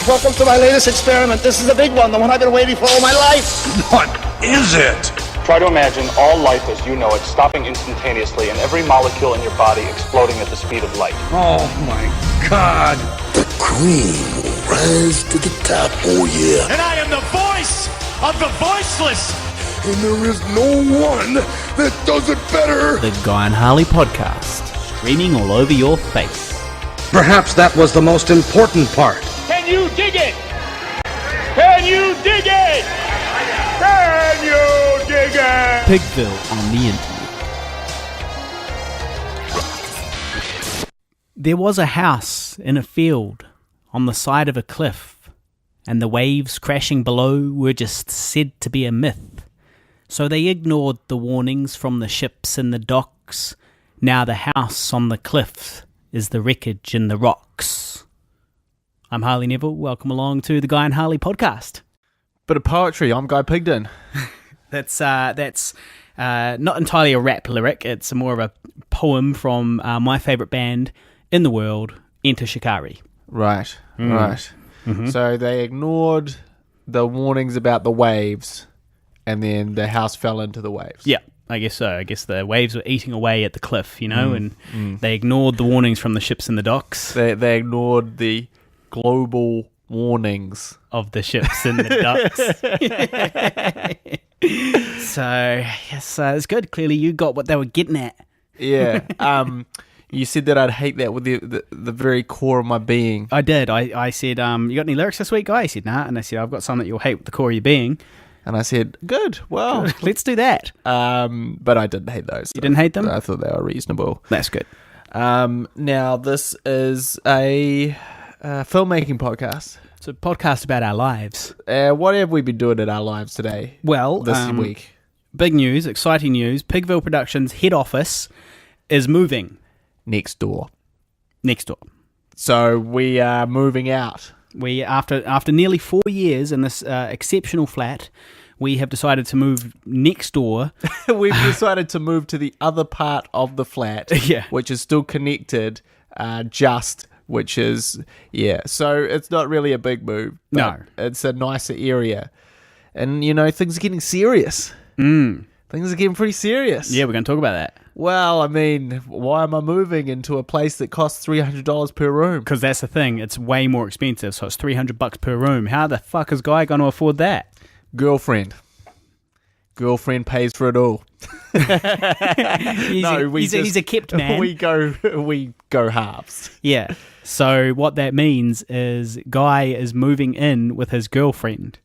Welcome to my latest experiment. This is a big one, the one I've been waiting for all my life. What is it? Try to imagine all life as you know it stopping instantaneously and every molecule in your body exploding at the speed of light. Oh my God. The cream will rise to the top, oh yeah. And I am the voice of the voiceless. And there is no one that does it better. The Guy and Harley podcast, streaming all over your face. Perhaps that was the most important part. Can you dig it? Can you dig it? Can you dig it? Pigville on the internet. There was a house in a field on the side of a cliff, and the waves crashing below were just said to be a myth. So they ignored the warnings from the ships in the docks. Now the house on the cliff is the wreckage in the rocks. I'm Harley Neville. Welcome along to the Guy and Harley podcast. Bit of poetry. I'm Guy Pigden. That's not entirely a rap lyric. It's more of a poem from my favourite band in the world, Enter Shikari. Right. Mm-hmm. So they ignored the warnings about the waves, and then the house fell into the waves. Yeah, I guess so. I guess the waves were eating away at the cliff, and they ignored the warnings from the ships in the docks. They ignored the global warnings of the ships in the docks. So, yes, it's good. Clearly you got what they were getting at. Yeah. You said that I'd hate that with the very core of my being. I did. I said, you got any lyrics this week, Guy? He said, nah. And I said, I've got some that you'll hate with the core of your being. And I said, good, well. Let's do that. But I didn't hate those. You didn't hate them? I thought they were reasonable. That's good. Now, this is a filmmaking podcast. It's a podcast about our lives. What have we been doing in our lives today? Well, this week. Big news, exciting news. Pigville Productions' head office is moving. Next door. So we are moving out. We after nearly 4 years in this exceptional flat, we have decided to move next door. We've decided to move to the other part of the flat, which is still connected, which is, so it's not really a big move. No. It's a nicer area. And, things are getting serious. Things are getting pretty serious. Yeah, we're going to talk about that. Well, I mean, why am I moving into a place that costs $300 per room? Because that's the thing. It's way more expensive, so it's $300 per room. How the fuck is Guy going to afford that? Girlfriend pays for it all. He's a kept man. We go halves. Yeah. So what that means is Guy is moving in with his girlfriend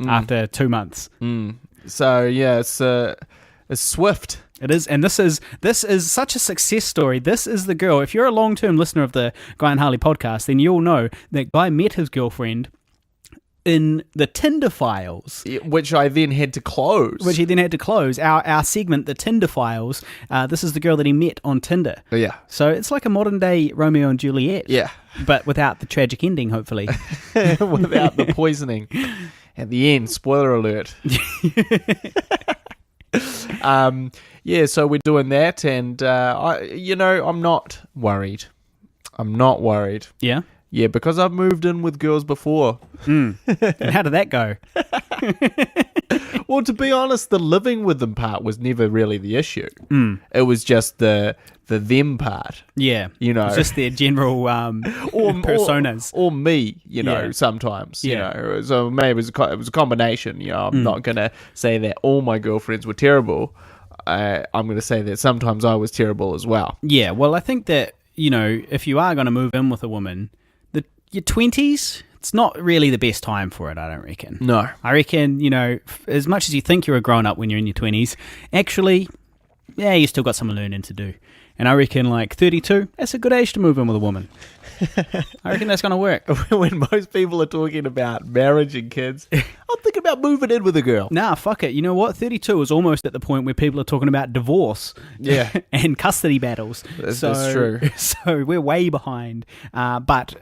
after 2 months. So yeah, it's swift. It is, and this is such a success story. This is the girl. If you're a long-term listener of the Guy and Harley podcast, then you'll know that Guy met his girlfriend in the Tinder files, which I then had to close. Our segment, the Tinder files. This is the girl that he met on Tinder. Yeah. So it's like a modern day Romeo and Juliet. Yeah. But without the tragic ending, hopefully. Without the poisoning at the end. Spoiler alert. So we're doing that, and I'm not worried. Yeah. Yeah, because I've moved in with girls before. And how did that go? Well, to be honest, the living with them part was never really the issue. It was just the them part. Yeah. It's just their general personas. Or me, sometimes. So maybe it was a combination. I'm not going to say that all my girlfriends were terrible. I'm going to say that sometimes I was terrible as well. Yeah, well, I think that, if you are going to move in with a woman, your 20s, it's not really the best time for it, I don't reckon. No. I reckon, as much as you think you're a grown-up when you're in your 20s, actually, you still got some learning to do. And I reckon, 32, that's a good age to move in with a woman. I reckon that's going to work. When most people are talking about marriage and kids, I'm thinking about moving in with a girl. Nah, fuck it. You know what? 32 is almost at the point where people are talking about divorce. Yeah. And custody battles. That's true. So we're way behind. But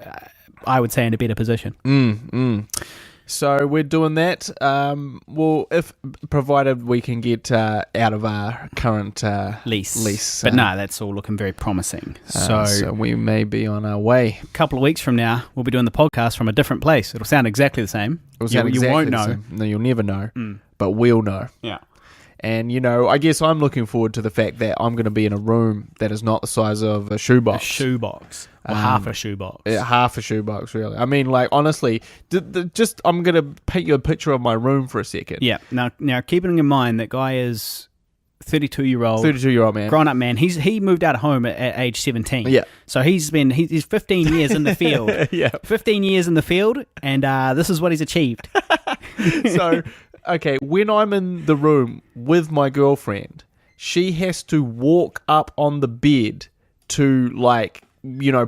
I would say in a better position. So we're doing that. Well, if provided we can get out of our current lease. But no, that's all looking very promising. So we may be on our way. A couple of weeks from now, we'll be doing the podcast from a different place. It'll sound exactly the same. You won't know. No, you'll never know. But we'll know. Yeah. And, I guess I'm looking forward to the fact that I'm going to be in a room that is not the size of a shoebox. A shoebox. Or half a shoebox. Yeah, half a shoebox, really. I mean, like, honestly, I'm going to paint you a picture of my room for a second. Yeah. Now keeping in mind that guy is 32-year-old man. Grown-up man. He moved out of home at age 17. Yeah. So he's 15 years in the field. Yeah. 15 years in the field, and this is what he's achieved. So... Okay, when I'm in the room with my girlfriend, she has to walk up on the bed to, like,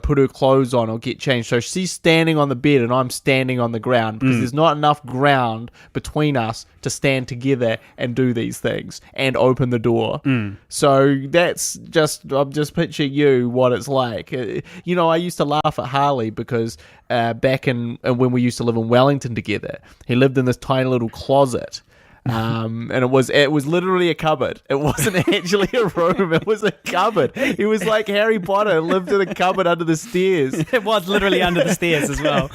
put her clothes on or get changed. So she's standing on the bed and I'm standing on the ground because there's not enough ground between us to stand together and do these things and open the door. So I'm just picturing you what it's like. I used to laugh at Harley because back when we used to live in Wellington together, he lived in this tiny little closet. And it was literally a cupboard. It wasn't actually a room. It was a cupboard. He was like Harry Potter, lived in a cupboard under the stairs. It was literally under the stairs as well.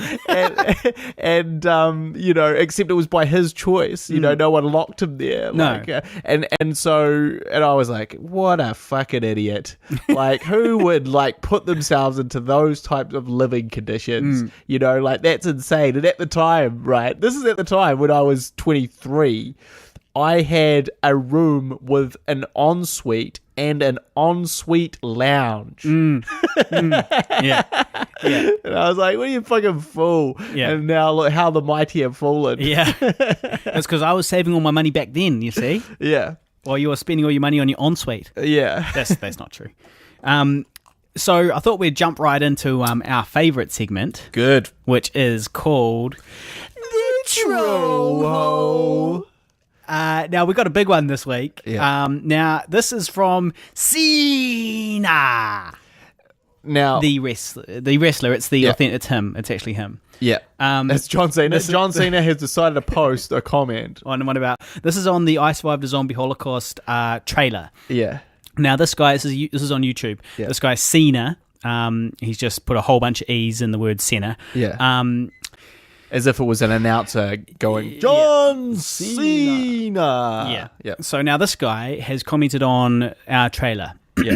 and except it was by his choice. No one locked him there. Like, No. And I was like, what a fucking idiot. Like, who would like put themselves into those types of living conditions? Like, that's insane. And at the time, right? This is at the time when I was 23. I had a room with an ensuite and an ensuite lounge. Yeah. And I was like, what are you fucking fool? Yeah. And now look how the mighty have fallen. Yeah. That's because I was saving all my money back then, you see? Yeah. While you were spending all your money on your ensuite. Yeah. That's not true. So I thought we'd jump right into our favourite segment. Good. Which is called The Troll. Now, we got a big one this week. Yeah. Now, this is from Cena. Now, The wrestler. It's it's him. It's actually him. Yeah. It's John Cena. John Cena has decided to post a comment. On what about... This is on the I Survived the Zombie Holocaust trailer. Yeah. Now, this guy... This is on YouTube. Yeah. This guy, Cena, he's just put a whole bunch of E's in the word Cena. Yeah. As if it was an announcer going, John Cena. Yeah. Yeah. So now this guy has commented on our trailer. Yeah.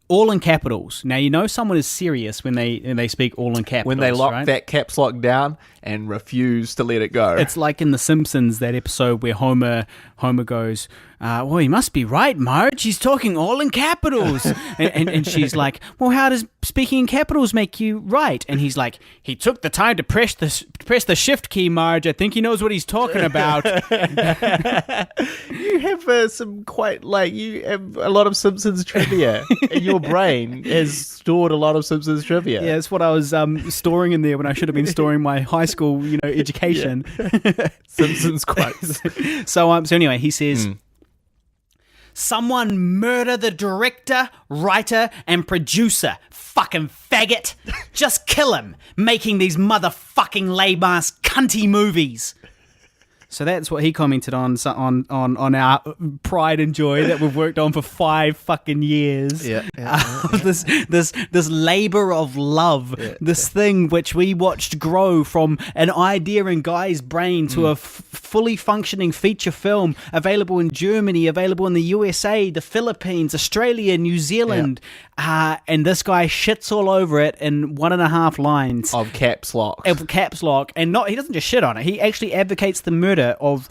All in capitals. Now, someone is serious when they speak all in capitals. When they lock right? that caps lock down and refuse to let it go. It's like in The Simpsons, that episode where Homer goes, well, he must be right, Marge. He's talking all in capitals. and she's like, well, how does speaking in capitals make you right? And he's like, he took the time to press the shift key, Marge. I think he knows what he's talking about. You have some quite, you have a lot of Simpsons trivia. In your brain has stored a lot of Simpsons trivia. Yeah, that's what I was storing in there when I should have been storing my high school, education. Simpsons quotes. So anyway, he says, someone murder the director, writer, and producer. Fucking faggot. Just kill him, making these motherfucking lame-ass cunty movies. So that's what he commented on our pride and joy that we've worked on for 5 fucking years. This labor of love, this thing which we watched grow from an idea in Guy's brain to a fully functioning feature film available in Germany, available in the USA, the Philippines, Australia, New Zealand. And this guy shits all over it in 1.5 lines of caps lock. And he doesn't just shit on it. He actually advocates the murder of,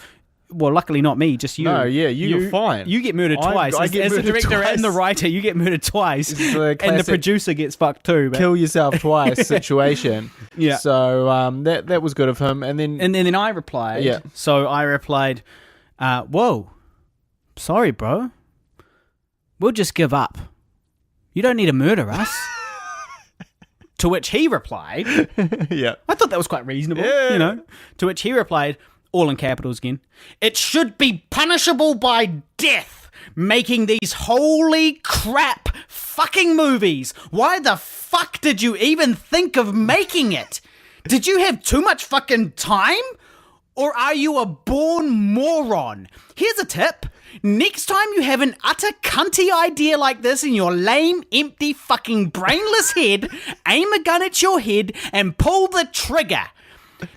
well, luckily not me, just you. No, yeah, you're fine. You get murdered twice. I get as the murdered director twice. and the writer, you get murdered twice. And the producer gets fucked too. But... Kill yourself twice situation. Yeah. So that was good of him. And then I replied. Yeah. So I replied, whoa, sorry, bro. We'll just give up. You don't need to murder us. To which he replied, yeah, I thought that was quite reasonable, To which he replied, all in capitals again, it should be punishable by death, making these holy crap fucking movies. Why the fuck did you even think of making it? Did you have too much fucking time? Or are you a born moron? Here's a tip. Next time you have an utter cunty idea like this in your lame, empty, fucking brainless head, aim a gun at your head and pull the trigger.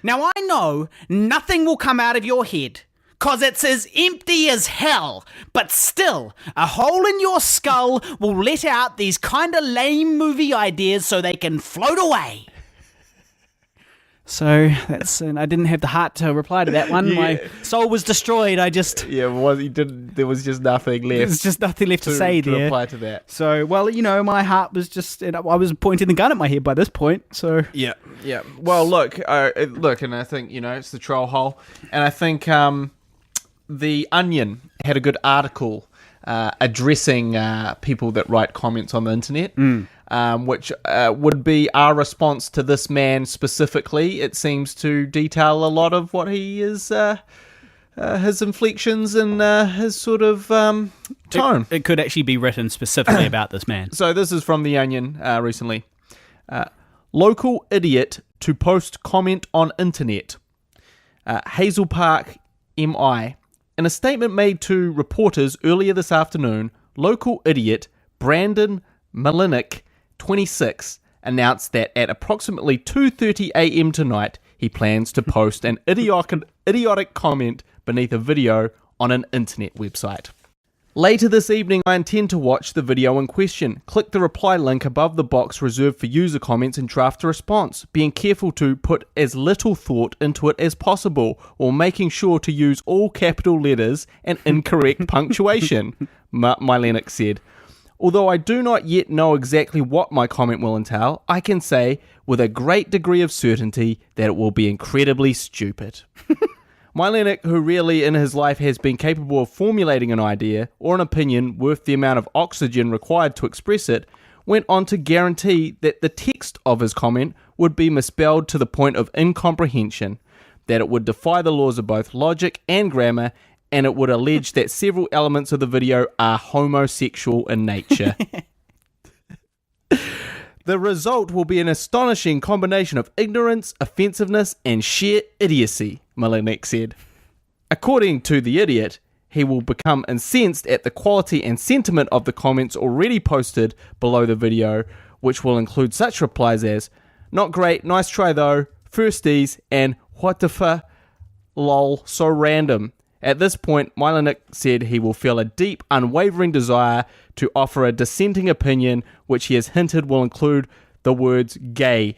Now I know nothing will come out of your head, 'cause it's as empty as hell, but still, a hole in your skull will let out these kinda lame movie ideas so they can float away. So that's, and I didn't have the heart to reply to that one. Yeah. My soul was destroyed. I just he didn't. There was just nothing left. there's just nothing left to say to there. reply to that. So well, my heart was just, I was pointing the gun at my head by this point. So Yeah. Well, look, and I think it's the troll hole, and I think the Onion had a good article addressing people that write comments on the internet. Which would be our response to this man specifically. It seems to detail a lot of what he is, his inflections and his sort of tone. it could actually be written specifically about this man. So this is from The Onion recently. Local idiot to post comment on internet. Hazel Park, MI. In a statement made to reporters earlier this afternoon, local idiot Brandon Malinick, 26, announced that at approximately 2:30 a.m. tonight, he plans to post an idiotic comment beneath a video on an internet website. Later this evening, I intend to watch the video in question. Click the reply link above the box reserved for user comments and draft a response, being careful to put as little thought into it as possible, while making sure to use all capital letters and incorrect punctuation, Mylenik said. Although I do not yet know exactly what my comment will entail, I can say with a great degree of certainty that it will be incredibly stupid. Mylenik, who rarely in his life has been capable of formulating an idea or an opinion worth the amount of oxygen required to express it, went on to guarantee that the text of his comment would be misspelled to the point of incomprehension, that it would defy the laws of both logic and grammar, and it would allege that several elements of the video are homosexual in nature. The result will be an astonishing combination of ignorance, offensiveness, and sheer idiocy, Mylenik said. According to the idiot, he will become incensed at the quality and sentiment of the comments already posted below the video, which will include such replies as, "Not great, nice try though, firsties," and "What the f***, lol, so random." At this point, Mylenik said he will feel a deep, unwavering desire to offer a dissenting opinion, which he has hinted will include the words gay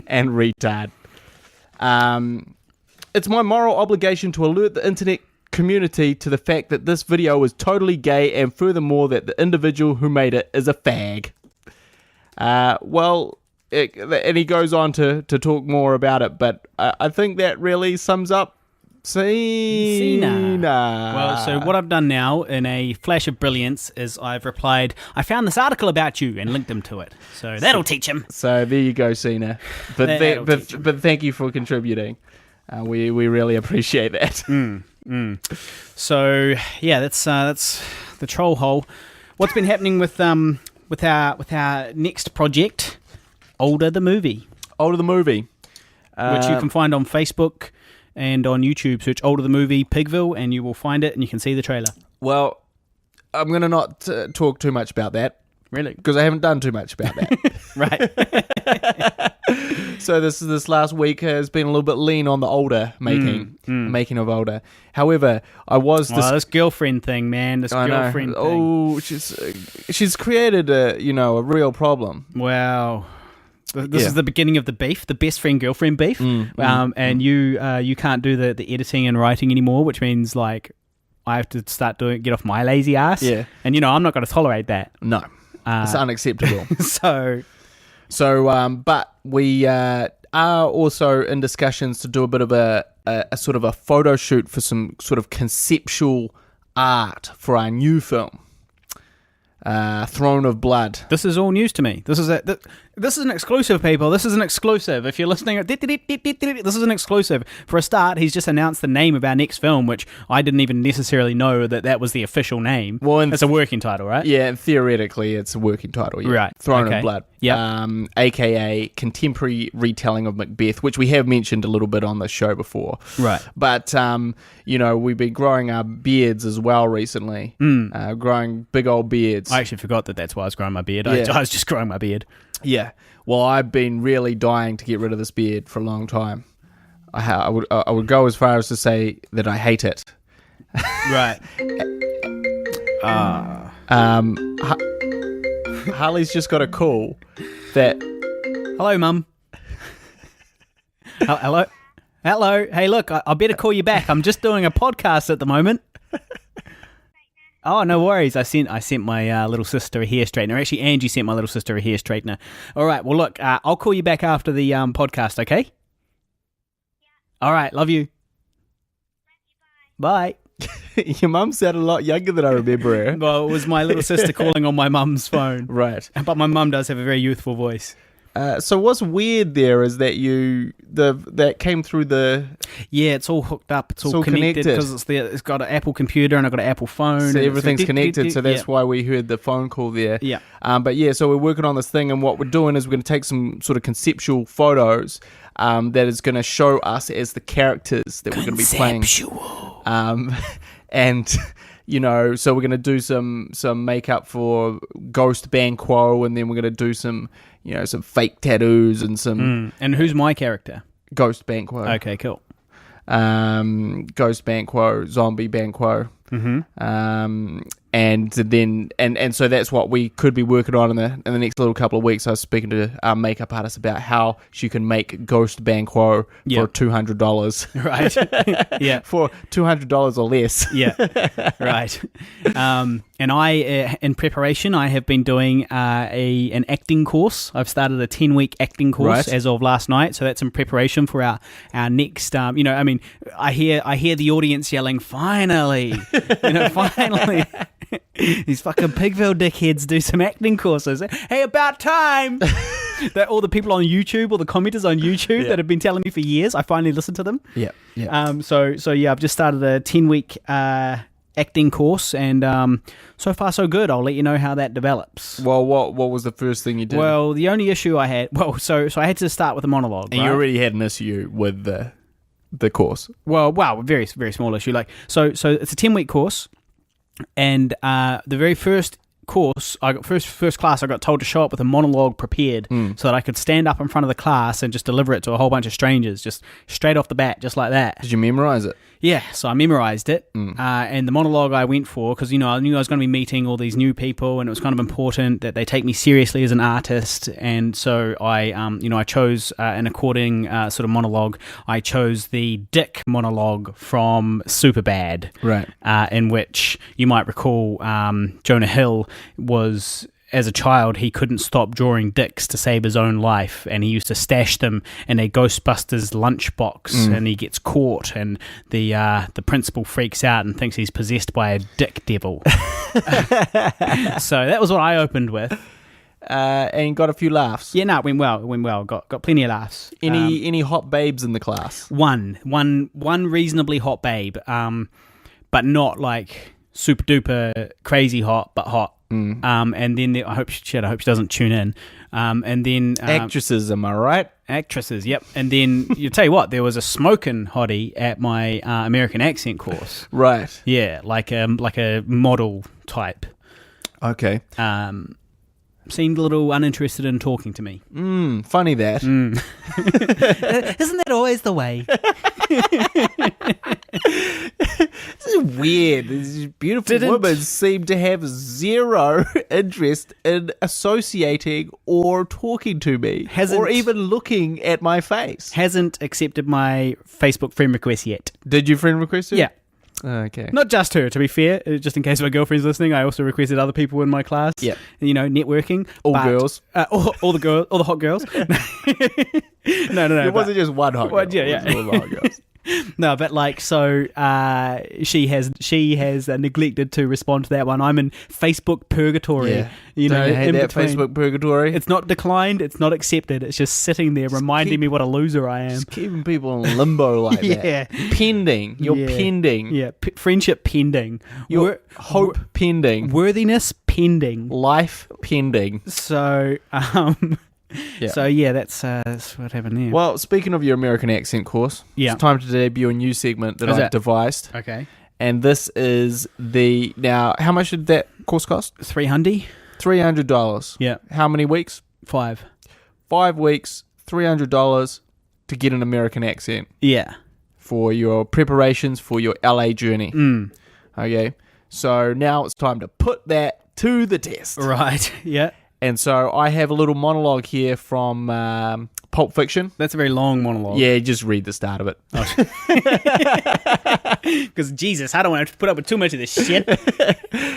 and retard. It's my moral obligation to alert the internet community to the fact that this video is totally gay, and furthermore that the individual who made it is a fag. And he goes on to talk more about it, but I think that really sums up Cena. Well, so what I've done now in a flash of brilliance is I've replied, "I found this article about you," and linked him to it. So that'll teach him. So there you go, Cena. But thank you for contributing. We really appreciate that. So yeah, that's the troll hole. What's been happening with our next project, Older the Movie, which you can find on Facebook and on YouTube. Search Older the Movie Pigville and you will find it, and you can see the trailer. Well, I'm going to not talk too much about that. Really? Because I haven't done too much about that. Right. So this last week has been a little bit lean on the Older making of Older. However, I was... this girlfriend thing, man. This girlfriend thing. Oh, she's created a real problem. Wow. This is the beginning of the beef, the best friend girlfriend beef. And you can't do the editing and writing anymore, which means like I have to start get off my lazy ass. Yeah. And I'm not going to tolerate that. No. It's unacceptable. But we are also in discussions to do a bit of a sort of a photo shoot for some sort of conceptual art for our new film. Throne of Blood. This is all news to me. This is an exclusive, people. This is an exclusive. If you're listening, this is an exclusive. For a start, he's just announced the name of our next film, which I didn't even necessarily know that was the official name. Well, it's a working title, right? Yeah, theoretically, it's a working title. Yeah. Right. Throne of Blood. aka contemporary retelling of Macbeth, which we have mentioned a little bit on the show before. Right. But, we've been growing our beards as well recently, growing big old beards. I actually forgot that's why I was growing my beard. Yeah. I was just growing my beard. Yeah. Well, I've been really dying to get rid of this beard for a long time. I would go as far as to say that I hate it. Right. Harley's just got a call that... Hello, Mum. Hello? Hello? Hey, look, I better call you back. I'm just doing a podcast at the moment. Oh, no worries. I sent my little sister a hair straightener. Actually, Angie sent my little sister a hair straightener. All right. Well, look, I'll call you back after the podcast, okay? Yeah. All right. Love you. Bye. Your mum sounded a lot younger than I remember her. Well, it was my little sister calling on my mum's phone. Right. But my mum does have a very youthful voice. So what's weird there is that that came through the... Yeah, it's all hooked up. It's all connected because it's got an Apple computer and I've got an Apple phone. So everything's connected, so that's why we heard the phone call there. Yeah. But yeah, so we're working on this thing, and what we're doing is we're going to take some sort of conceptual photos that is going to show us as the characters that we're going to be playing. Conceptual. And... so we're going to do some makeup for Ghost Banquo, and then we're going to do some fake tattoos and some... And who's my character? Ghost Banquo. Okay, cool. Ghost Banquo, Zombie Banquo. Mm-hmm. And so that's what we could be working on in the next little couple of weeks. I was speaking to our makeup artist about how she can make Ghost Banquo for $200. Right. Yeah. For $200 or less. Yeah. Right. And I, in preparation, I have been doing an acting course. I've started a 10-week acting course as of last night. So that's in preparation for our next. I hear the audience yelling, "Finally!" Finally. These fucking Pigville dickheads do some acting courses. Hey, about time! That all the people on YouTube, all the commenters on YouTube that have been telling me for years, I finally listened to them. Yeah, yeah. So I've just started a 10-week acting course, and so far so good. I'll let you know how that develops. Well, what was the first thing you did? Well, the only issue I had, so I had to start with a monologue. And you already had an issue with the course. Well, very very small issue. So it's a 10-week course. And the very first course, I got first class, I got told to show up with a monologue prepared so that I could stand up in front of the class and just deliver it to a whole bunch of strangers, just straight off the bat, just like that. Did you memorize it? Yeah, so I memorized it, and the monologue I went for, because, I knew I was going to be meeting all these new people, and it was kind of important that they take me seriously as an artist, and so I chose, an according sort of monologue, I chose the Dick monologue from Superbad, right? In which, you might recall, Jonah Hill was... As a child, he couldn't stop drawing dicks to save his own life, and he used to stash them in a Ghostbusters lunchbox, and he gets caught, and the principal freaks out and thinks he's possessed by a dick devil. So that was what I opened with. And got a few laughs. Yeah, no, it went well. Got plenty of laughs. Any hot babes in the class? One reasonably hot babe, but not like super duper crazy hot, but hot. And then I hope she doesn't tune in. And then actresses, am I right? Actresses, yep. And then you tell you what, there was a smoking hottie at my American accent course. Right. Yeah, like a model type. Okay. Seemed a little uninterested in talking to me. Funny that. Isn't that always the way? This is weird. These beautiful women seem to have zero interest in associating or talking to me, or even looking at my face. Hasn't accepted my Facebook friend request yet. Did you friend request her? Yeah. Okay. Not just her, to be fair. Just in case my girlfriend's listening, I also requested other people in my class. Yeah. Networking. Girls. All the girls. All the hot girls. No. It wasn't just one hot girl. Yeah. It was all the hot girls. No, but she has neglected to respond to that one. I'm in Facebook purgatory. Yeah. Don't you hate that Facebook purgatory? It's not declined. It's not accepted. It's just sitting there reminding me what a loser I am. Just keeping people in limbo like that. Pending. You're pending. Yeah. Friendship pending. Your hope pending. Worthiness pending. Life pending. So, so yeah, that's what happened there. Well, speaking of your American accent course, Yeah. it's time to debut a new segment that Is I've it? devised. Okay. And this is now, how much did that course cost? $300. $300. Yeah. How many weeks? 5. 5 weeks, $300 to get an American accent Yeah. for your preparations for your LA journey. Okay. So now it's time to put that to the test. Right. Yeah. And so I have a little monologue here from Pulp Fiction. That's a very long monologue. Yeah, just read the start of it. Because, Jesus, I don't want to put up with too much of this shit.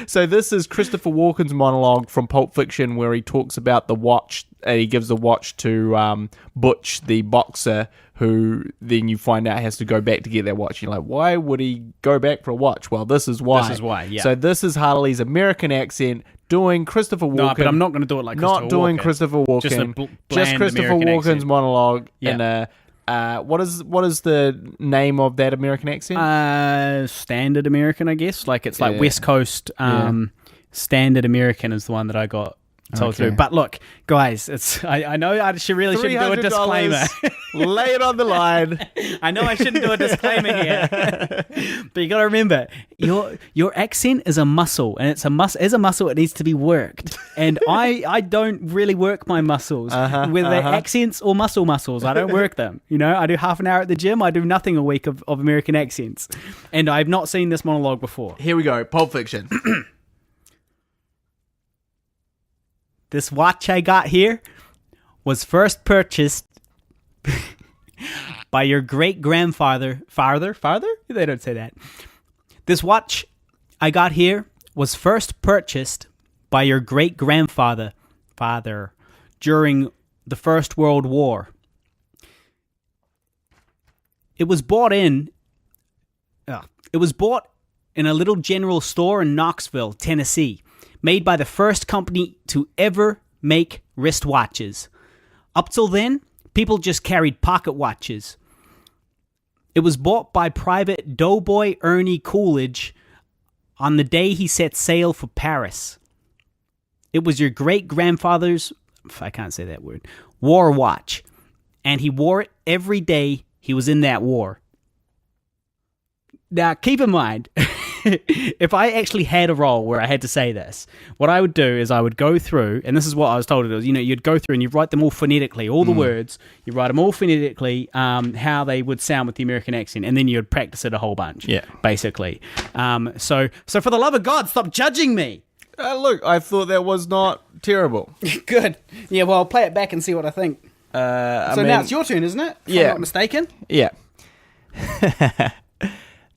So this is Christopher Walken's monologue from Pulp Fiction where he talks about the watch, and he gives the watch to Butch, the boxer, who then you find out has to go back to get that watch. You're like, why would he go back for a watch? Well, this is why. This is why, yeah. So this is Harley's American accent doing Christopher Walken. No, but I'm not going to do it like Christopher Not doing Walken. Christopher Walken. Just a bland Christopher American Walken's accent. monologue Yeah. in a... what is the name of that American accent? Standard American, I guess. Like it's like Yeah. West Coast. Standard American is the one that I got told Okay. to. But look, guys, it's I know I really shouldn't do a disclaimer. Lay it on the line. I know I shouldn't do a disclaimer here, but you got to remember your accent is a muscle, and it's as a muscle, it needs to be worked. And I don't really work my muscles, whether they're accents or muscles. I don't work them. You know, I do half an hour at the gym. I do nothing a week of American accents, and I've not seen this monologue before. Here we go. Pulp Fiction. This watch I got here was first purchased by your great-grandfather. Father? They don't say that. This watch I got here was first purchased by your great-grandfather during the First World War. It was bought in a little general store in Knoxville, Tennessee, made by the first company to ever make wristwatches. Up till then, people just carried pocket watches. It was bought by Private Doughboy Ernie Coolidge on the day he set sail for Paris. It was your great-grandfather's, I can't say that word, war watch, and he wore it every day he was in that war. Now, keep in mind, if I actually had a role where I had to say this, what I would do is I would go through, and this is what I was told to do, you'd go through and you'd write them all phonetically, all the words, you write them all phonetically, how they would sound with the American accent, and then you'd practice it a whole bunch, basically. So for the love of God, stop judging me. Look, I thought that was not terrible. Good. Yeah, well, I'll play it back and see what I think. Now it's your turn, isn't it? If I'm not mistaken. Yeah.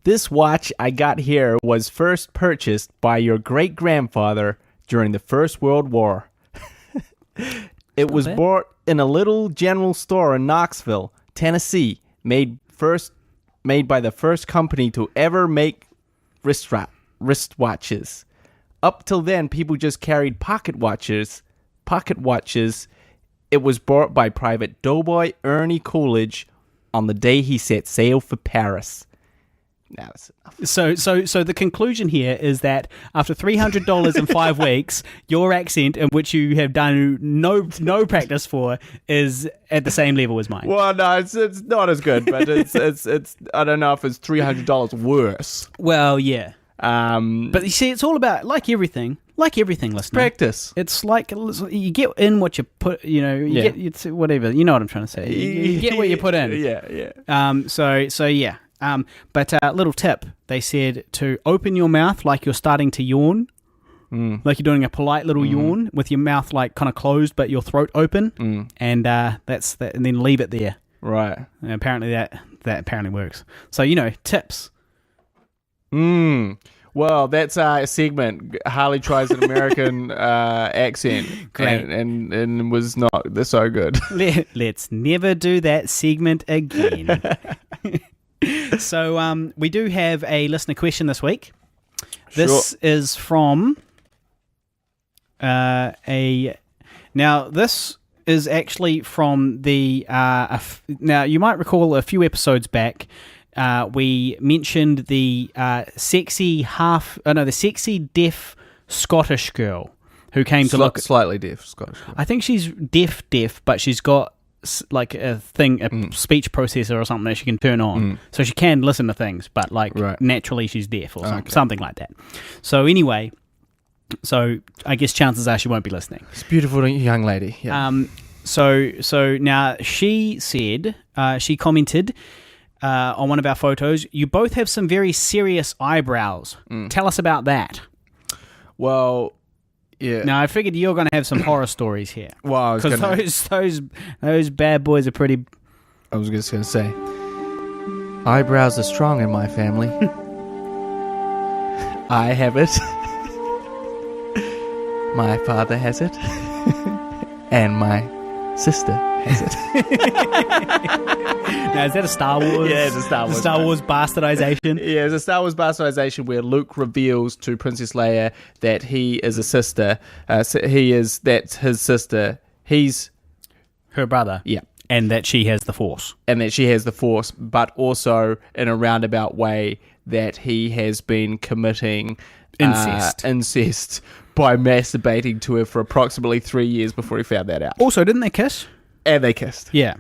This watch I got here was first purchased by your great-grandfather during the First World War. It was bought in a little general store in Knoxville, Tennessee, made by the first company to ever make wristwatches. Up till then, people just carried pocket watches. It was bought by Private Doughboy Ernie Coolidge on the day he set sail for Paris. Now that's enough. So the conclusion here is that after $300 in 5 weeks, your accent, in which you have done no practice for, is at the same level as mine. Well, no, it's not as good, but it's I don't know if it's $300 worse. Well, yeah. But you see, it's all about like everything, listener. Practice. It's like you get in what you put. Get it's whatever. You know what I'm trying to say. You get what you put in. Yeah. So yeah. But little tip, they said to open your mouth like you're starting to yawn, like you're doing a polite little yawn with your mouth like kind of closed but your throat open, and that's that, and then leave it there. Right. And apparently that apparently works. So tips. Well, that's a segment. Harley tries an American accent, Great. and was not so good. Let's never do that segment again. So we do have a listener question this week. This is from Now this is actually from the now you might recall a few episodes back we mentioned the sexy deaf Scottish girl who came to look. Slightly deaf Scottish. I think she's deaf, but she's got like a speech processor or something that she can turn on, so she can listen to things, but naturally she's deaf or something like that. So anyway, I guess chances are she won't be listening. It's a beautiful young lady. Yeah. So now she said, she commented on one of our photos, "You both have some very serious eyebrows. Tell us about that." Well, yeah. Now I figured you're going to have some horror stories here. Well, because those bad boys are pretty. I was just going to say, eyebrows are strong in my family. I have it. My father has it, and my sister has it. Now, is that a Star Wars? Yeah, it's a Star Wars. Star Wars bastardization? Yeah, it's a Star Wars bastardization where Luke reveals to Princess Leia that he is a sister. That's his sister. He's her brother. Yeah. And that she has the Force. But also in a roundabout way that he has been committing incest by masturbating to her for approximately 3 years before he found that out. Also, didn't they kiss? And they kissed. Yeah.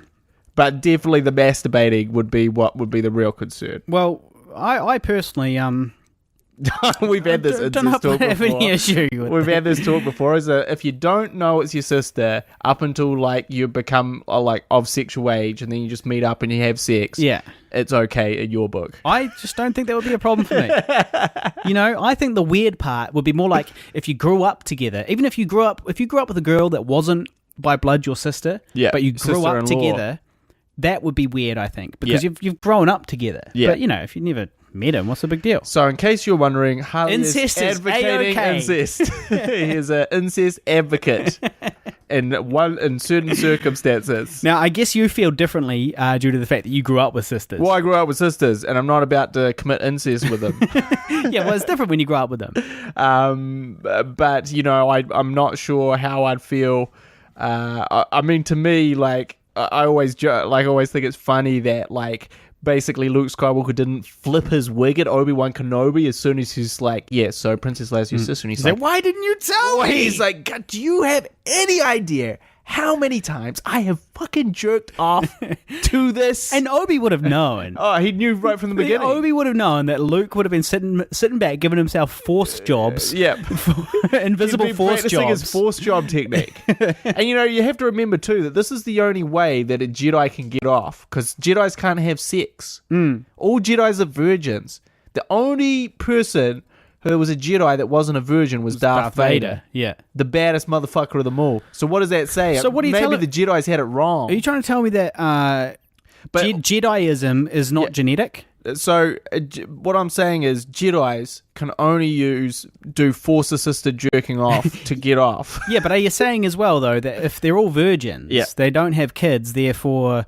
But definitely the masturbating would be what would be the real concern. Well, I personally we've had this incest talk have before. Any issue with We've had this talk before. Is that if you don't know it's your sister up until like you become like of sexual age, and then you just meet up and you have sex, yeah, it's okay in your book. I just don't think that would be a problem for me. I think the weird part would be more like if you grew up together. Even if you grew up with a girl that wasn't by blood your sister, but you grew up together, that would be weird. I think because you've grown up together. Yeah. But if you never met him, what's the big deal? So in case you're wondering, Harley is advocating incest. He is an incest advocate in certain circumstances. Now, I guess you feel differently due to the fact that you grew up with sisters. Well, I grew up with sisters, and I'm not about to commit incest with them. Yeah, well, it's different when you grow up with them. But, I'm not sure how I'd feel. I mean, to me, like, I always think it's funny that, like, basically Luke Skywalker didn't flip his wig at Obi-Wan Kenobi as soon as he's like, yeah, so Princess Leia's your sister. And he's like, why didn't you tell me? He's like, do you have any idea how many times I have fucking jerked off to this? And Obi would have known. Oh, he knew right from the beginning. Obi would have known that Luke would have been sitting back, giving himself force jobs. Invisible force jobs. His force job technique. And you have to remember too that this is the only way that a Jedi can get off, because Jedis can't have sex. All Jedis are virgins. The only person who was a Jedi that wasn't a virgin was Darth Vader. Yeah. The baddest motherfucker of them all. So what does that say? So what are you Maybe the Jedis had it wrong. Are you trying to tell me that Jediism is not genetic? So what I'm saying is Jedis can only do force-assisted jerking off to get off. Yeah, but are you saying as well, though, that if they're all virgins, they don't have kids, therefore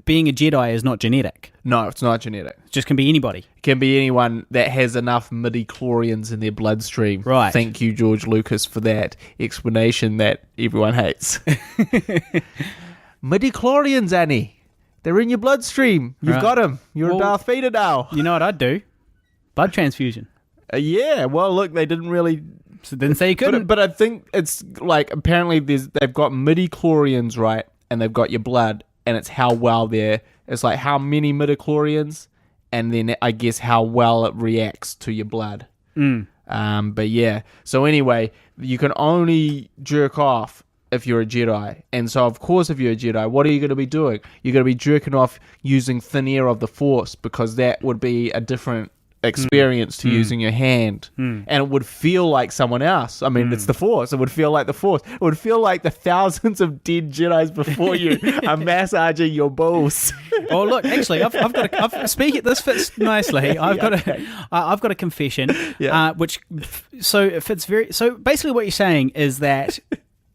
being a Jedi is not genetic? No, it's not genetic. It just can be anybody. It can be anyone that has enough midi-chlorians in their bloodstream. Right. Thank you, George Lucas, for that explanation that everyone hates. Midi-chlorians, Annie. They're in your bloodstream. You've got them. You're a Darth Vader now. You know what I'd do? Blood transfusion. Yeah, well, look, they didn't really... So didn't say you couldn't. But I think it's like, apparently they've got midi-chlorians, right? And they've got your blood. And it's how well it's like how many midichlorians, and then I guess how well it reacts to your blood. But yeah, so anyway, you can only jerk off if you're a Jedi. And so of course if you're a Jedi, what are you going to be doing? You're going to be jerking off using thin air of the Force, because that would be a different experience to using your hand, and it would feel like someone else. I mean, it's the Force. It would feel like the Force. It would feel like the thousands of dead Jedis before you are massaging your balls. Oh, look, actually, this fits nicely. I've got a confession, which it fits very. So basically, what you're saying is that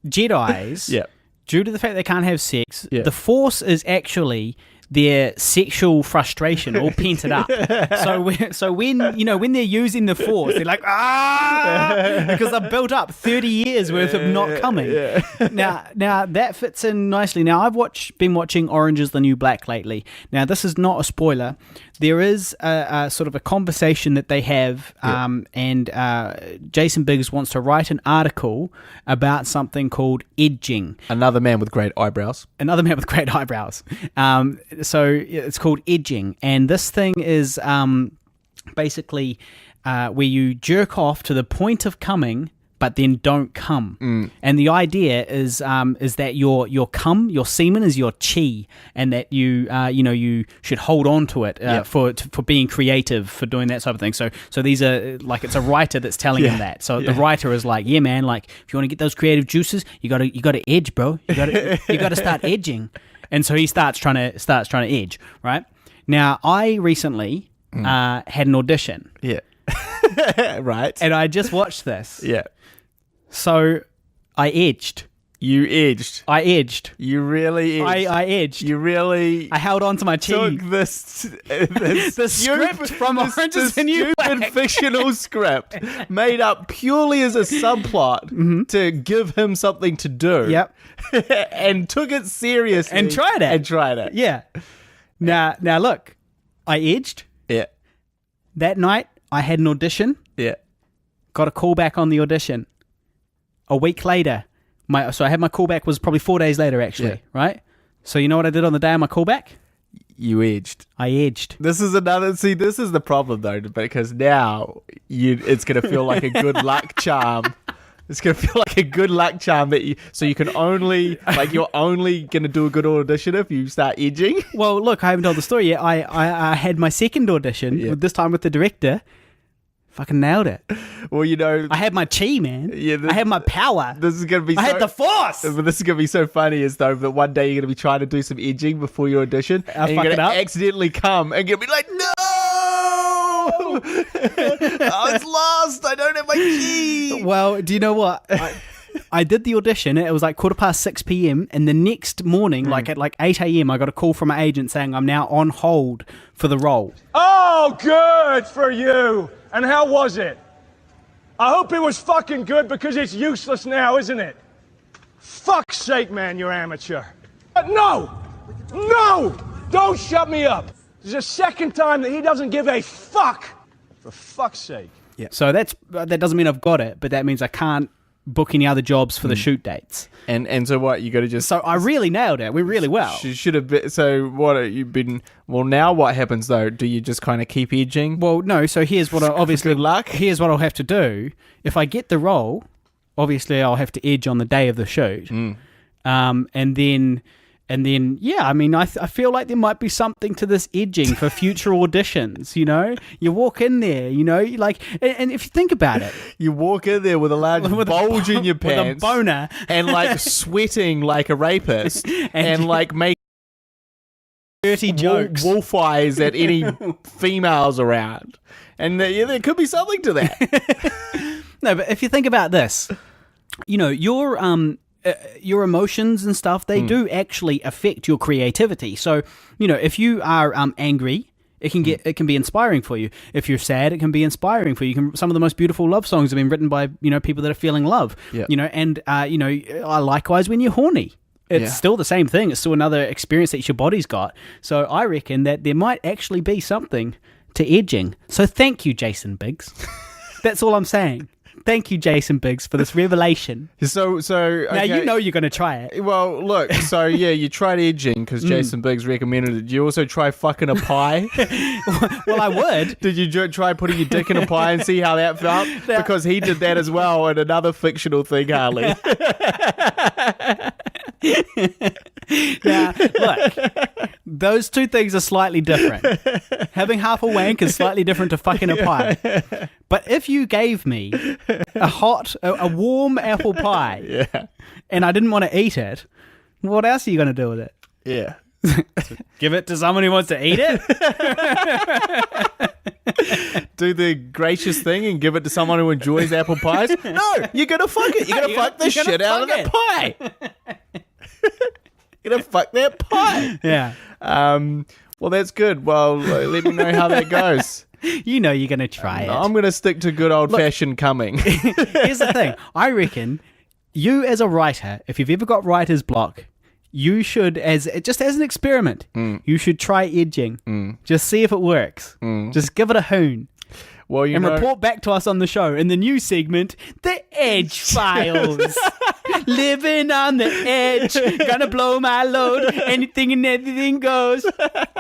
Jedis, due to the fact they can't have sex, the Force is actually their sexual frustration all painted up. So when they're using the Force, they're like, because they've built up 30 years worth of not coming. Now that fits in nicely. Now I've been watching Orange is the New Black lately. Now this is not a spoiler. there is a sort of a conversation that they have, and Jason Biggs wants to write an article about something called edging. Another man with great eyebrows. So it's called edging, and this thing is basically where you jerk off to the point of coming, but then don't come. And the idea is that your cum, your semen, is your chi, and that you should hold on to it for being creative, for doing that sort of thing. So these are like, it's a writer that's telling him that. So the writer is like, yeah, man, like if you want to get those creative juices, you gotta edge, bro. You gotta start edging. And so he starts trying to edge, right? Now, I recently had an audition. Yeah. Right. And I just watched this. Yeah. So I edged. You edged. I edged. You really edged. I edged. You really I held on to my chi. took this The script from Orange is the New stupid Black. fictional script made up purely as a subplot to give him something to do. Yep. And took it seriously. And tried it. Yeah. Now look, I edged. Yeah. That night, I had an audition. Yeah. Got a call back on the audition. A week later, so I had my callback was probably 4 days later, actually, right? So you know what I did on the day of my callback? You edged. I edged. This is the problem though, because now it's going to feel like a good luck charm. It's going to feel like a good luck charm so you can only, like, you're only going to do a good audition if you start edging. Well, look, I haven't told the story yet. I had my second audition, this time with the director. Fucking nailed it. Well, I had my chi, man. Yeah, I had my power. This is going to be I had the force. But this is going to be so funny is though that one day you're going to be trying to do some edging before your audition, and you're going to accidentally come and you'll be like, no! I was lost. I don't have my chi. Well, do you know what? I did the audition. It was like 6:15 p.m. And the next morning, like at 8 a.m., I got a call from my agent saying I'm now on hold for the role. Oh, good for you. And how was it? I hope it was fucking good because it's useless now, isn't it? Fuck's sake, man, you're amateur. But no! Don't shut me up. This is the second time that he doesn't give a fuck. For fuck's sake. Yeah. So that doesn't mean I've got it, but that means I can't book any other jobs for the shoot dates. And so what, you got to just... So I really nailed it. We really well. Should have been... So what have you been... Well, now what happens though? Do you just kind of keep edging? Well, no. So here's what Good luck. Here's what I'll have to do. If I get the role, obviously I'll have to edge on the day of the shoot. And then, yeah, I mean, I feel like there might be something to this edging for future auditions, you know? You walk in there, you know, like, and if you think about it. You walk in there with a large bulge in your pants. With a boner. And, like, sweating like a rapist. and like, make dirty jokes. Wolf eyes at any females around. And there could be something to that. No, but if you think about this, you know, your emotions and stuff, they do actually affect your creativity. So, you know, if you are angry, it can be inspiring for you. If you're sad, it can be inspiring for you. Some of the most beautiful love songs have been written by, you know, people that are feeling love. Yeah. You know, and you know, likewise when you're horny. It's still the same thing. It's still another experience that your body's got. So I reckon that there might actually be something to edging. So thank you, Jason Biggs. That's all I'm saying. Thank you, Jason Biggs, for this revelation. So okay. Now you know you're going to try it. Well, look, so yeah, you tried edging because Jason Biggs recommended it. Did you also try fucking a pie? Well, I would. Did you try putting your dick in a pie and see how that felt? Because he did that as well in another fictional thing, Harley. Now, look, those two things are slightly different. Having half a wank is slightly different to fucking a pie. But if you gave me a warm apple pie, and I didn't want to eat it, what else are you going to do with it? Yeah. Give it to someone who wants to eat it? Do the gracious thing and give it to someone who enjoys apple pies? No, you're going to fuck it. You're going to fuck the shit out of that pie. You're going to fuck that pie. Yeah. Well, that's good. Well, let me know how that goes. You know you're going to try it. I'm going to stick to good old-fashioned coming. Here's the thing. I reckon you as a writer, if you've ever got writer's block, you should, as an experiment, you should try edging. Just see if it works. Just give it a hoon. Well, and report back to us on the show in the new segment, The Edge Files. Living on the edge, gonna blow my load, anything and everything goes.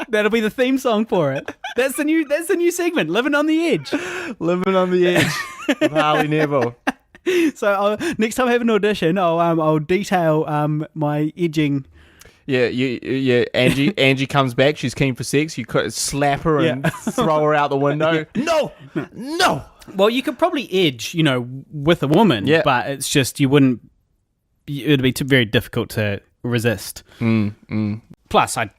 That'll be the theme song for it. That's the new segment, Living on the Edge. Living on the edge with Harley Neville. So next time I have an audition, I'll detail my edging. Yeah. Angie comes back. She's keen for sex. You could slap her and throw her out the window. No. Well, you could probably edge, with a woman. Yeah. But it's just you wouldn't. It'd be very difficult to resist. Plus, I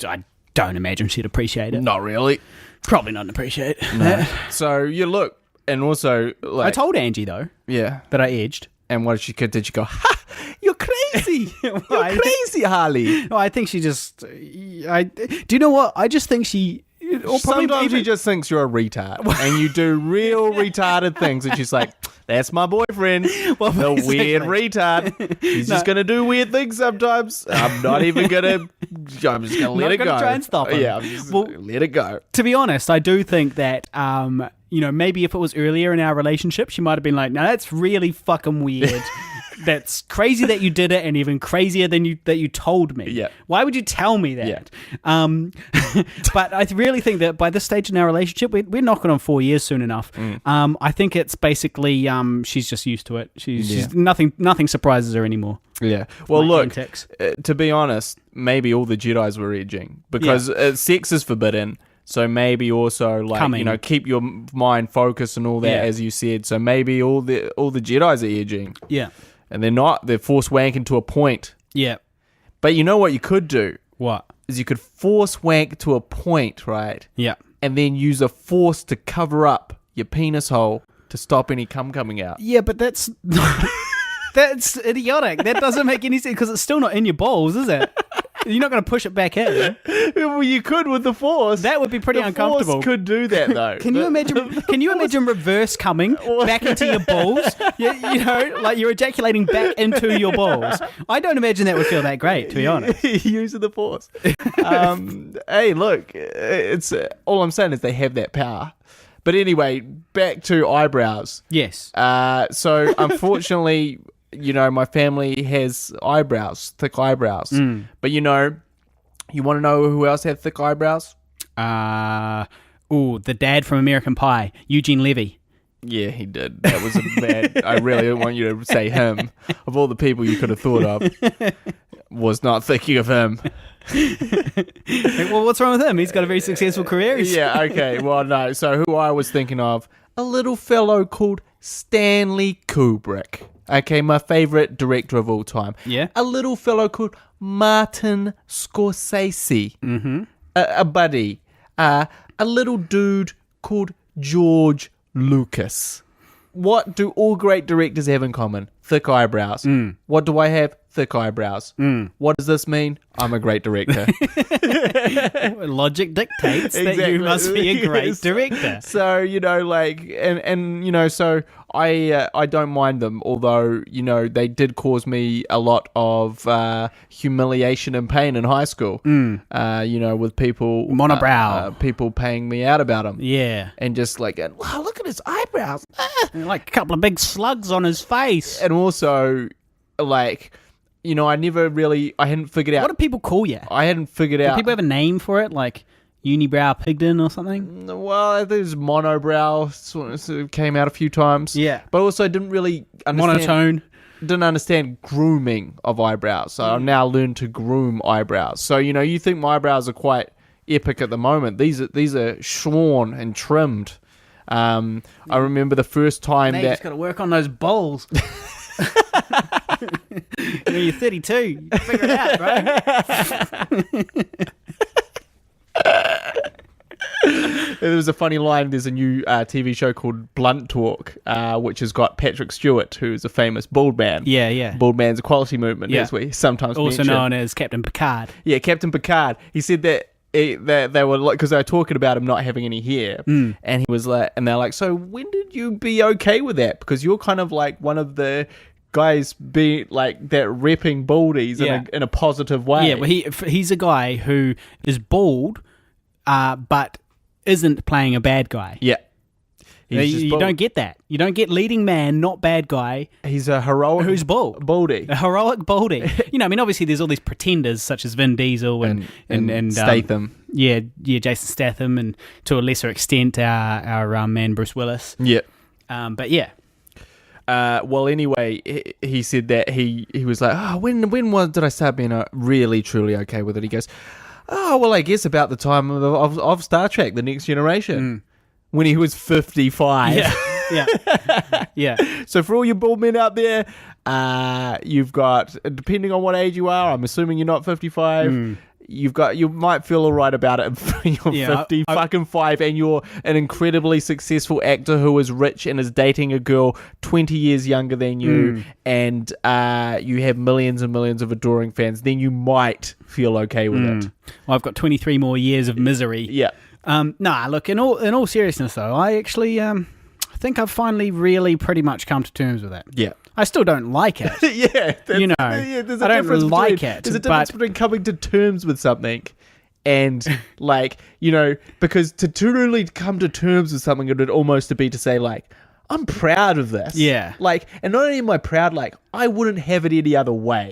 don't imagine she'd appreciate it. Not really. Probably not appreciate it. No. So you look, and also like I told Angie though. Yeah. That I edged. And what did she go? Ha! You're crazy. You're crazy, Harley. No, I think she just. Do you know what? I just think she. Or sometimes she just thinks you're a retard, and you do real retarded things, and she's like, "That's my boyfriend, the weird retard. He's just gonna do weird things sometimes. I'm not even gonna. I'm just gonna let it go. Try and stop him. Yeah, I'm just let it go." To be honest, I do think that. Maybe if it was earlier in our relationship, she might have been like, "No, that's really fucking weird. That's crazy that you did it, and even crazier than that you told me. Yeah. Why would you tell me that?" Yeah. But I really think that by this stage in our relationship, we're knocking on 4 years soon enough. I think it's basically she's just used to it. She's nothing surprises her anymore. Yeah. Well, look, to be honest, maybe all the Jedis were edging because sex is forbidden. So maybe also keep your mind focused and all that, as you said. So maybe all the Jedis are edging. Yeah. And they're force wanking to a point. Yeah. But you know what you could do? What? Is you could force wank to a point, right? Yeah. And then use a force to cover up your penis hole to stop any cum coming out. Yeah, but that's that's idiotic. That doesn't make any sense because it's still not in your balls, is it? You're not going to push it back in. Well, you could with the force. That would be pretty uncomfortable. Force could do that though. Can you imagine reverse coming back into your balls? Like you're ejaculating back into your balls. I don't imagine that would feel that great, to be honest. Using the force. Hey, look, it's all I'm saying is they have that power. But anyway, back to eyebrows. Yes. So unfortunately. My family has thick eyebrows. But you want to know who else had thick eyebrows? The dad from American Pie, Eugene Levy. Yeah, he did. That was a bad. I really don't want you to say him. Of all the people you could have thought of, was not thinking of him. Well, what's wrong with him? He's got a very successful career. Yeah, okay. Well, no. So who I was thinking of, a little fellow called Stanley Kubrick. Okay, my favorite director of all time. Yeah. A little fellow called Martin Scorsese. Mm-hmm. A buddy. A little dude called George Lucas. What do all great directors have in common? Thick eyebrows. What do I have? Thick eyebrows. What does this mean? I'm a great director. Logic dictates that you must be a great director. So, so I don't mind them, although, they did cause me a lot of humiliation and pain in high school. With people... Monobrow. People paying me out about them. Yeah. And just like, wow, look at his eyebrows. Like a couple of big slugs on his face. And also, I hadn't figured out... What do people call you? I hadn't figured out... Do people have a name for it? Like unibrow pigden or something? Well, there's monobrow, sort of came out a few times. Yeah. But also I didn't really understand... Monotone. Didn't understand grooming of eyebrows. So I've now learned to groom eyebrows. So, you think my eyebrows are quite epic at the moment. These are shorn and trimmed. I remember the first time You just got to work on those bowls. You're 32. You figure it out, bro. There was a funny line. There's a new TV show called Blunt Talk, which has got Patrick Stewart, who's a famous bald man. Yeah, yeah. Bald man's equality movement, as we sometimes also mention. known as Captain Picard. Yeah, Captain Picard. He said that they were like, because they were talking about him not having any hair, and he was like, and they're like, so when did you be okay with that? Because you're kind of like one of the guys being like that repping baldies in a positive way. Yeah, well, he's a guy who is bald, but isn't playing a bad guy. Yeah. You don't get that. You don't get leading man, not bad guy. He's a heroic who's bald. Baldy. A heroic baldy. I mean, obviously there's all these pretenders such as Vin Diesel and Statham. Jason Statham, and to a lesser extent our man Bruce Willis. Yeah. But yeah. Well, anyway, he said that he was like, when did I start being really truly okay with it? He goes, I guess about the time of Star Trek: The Next Generation, when he was 55. Yeah. So for all you bald men out there, you've got, depending on what age you are, I'm assuming you're not 55. You might feel all right about it if you're 50 fucking 5 and you're an incredibly successful actor who is rich and is dating a girl 20 years younger than you, and you have millions and millions of adoring fans. Then you might feel okay with it. Well, I've got 23 more years of misery. Yeah. Look, in all seriousness though, I actually think I've finally really pretty much come to terms with it. Yeah. I still don't like it. There's I don't like it. There's a difference between coming to terms with something and because to truly come to terms with something, it would almost be to say like, I'm proud of this. Yeah. Like, and not only am I proud, like, I wouldn't have it any other way.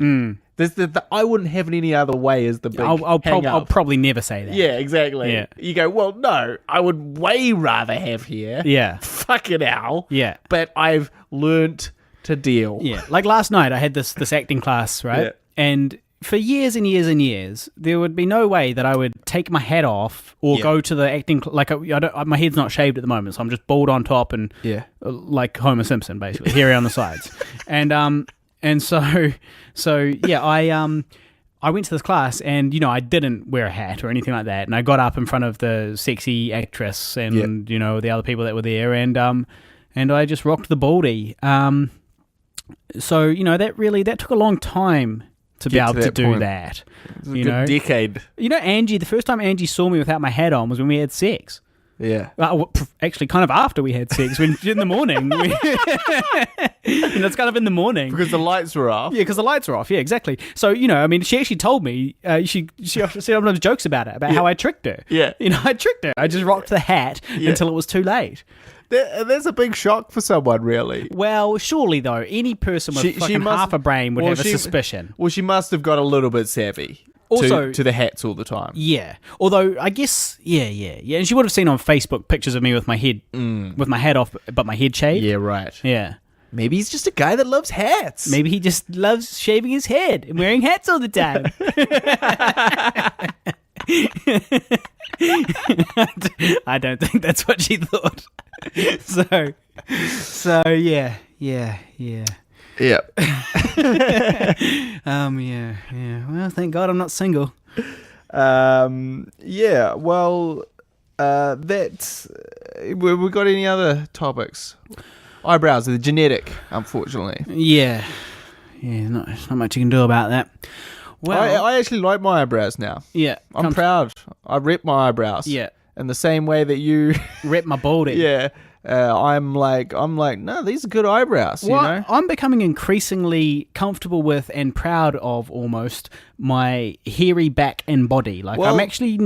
There's the I wouldn't have it any other way is the big I'll probably never say that. Yeah, exactly. Yeah. You go, well, no, I would way rather have here. Yeah. Fucking hell. Yeah. But I've learnt to deal. Yeah. Like last night I had this acting class, right? Yeah. And for years and years and years, there would be no way that I would take my hat off or go to the acting my head's not shaved at the moment, so I'm just bald on top and like Homer Simpson basically, hairy on the sides. And so I went to this class and I didn't wear a hat or anything like that, and I got up in front of the sexy actress and the other people that were there, and I just rocked the baldy. So that took a long time to be able to do that. It's a good decade. Angie, the first time Angie saw me without my hat on was when we had sex. Yeah. Actually, kind of after we had sex, in the morning. It's kind of in the morning. Because the lights were off. Yeah, because the lights were off. Yeah, exactly. So, she actually told me, she said one of those jokes about it, about how I tricked her. Yeah. I tricked her. I just rocked the hat until it was too late. That's a big shock for someone, really. Well, surely, though, any person with half a brain would have a suspicion. Well, she must have got a little bit savvy. Also, to the hats all the time. Yeah. Although, I guess, yeah. And she would have seen on Facebook pictures of me with my head, with my hat off, but my head shaved. Yeah, right. Yeah. Maybe he's just a guy that loves hats. Maybe he just loves shaving his head and wearing hats all the time. I don't think that's what she thought. So yeah. Yeah. Yeah. Well, thank God I'm not single. Yeah. Well, that's. We got any other topics? Eyebrows are genetic, unfortunately. Yeah. Not much you can do about that. Well, I actually like my eyebrows now. Yeah, I'm proud. I rep my eyebrows. Yeah. In the same way that you rep my baldy. Yeah. I'm like, no, these are good eyebrows. Well, I'm becoming increasingly comfortable with and proud of almost my hairy back and body. Like, I'm actually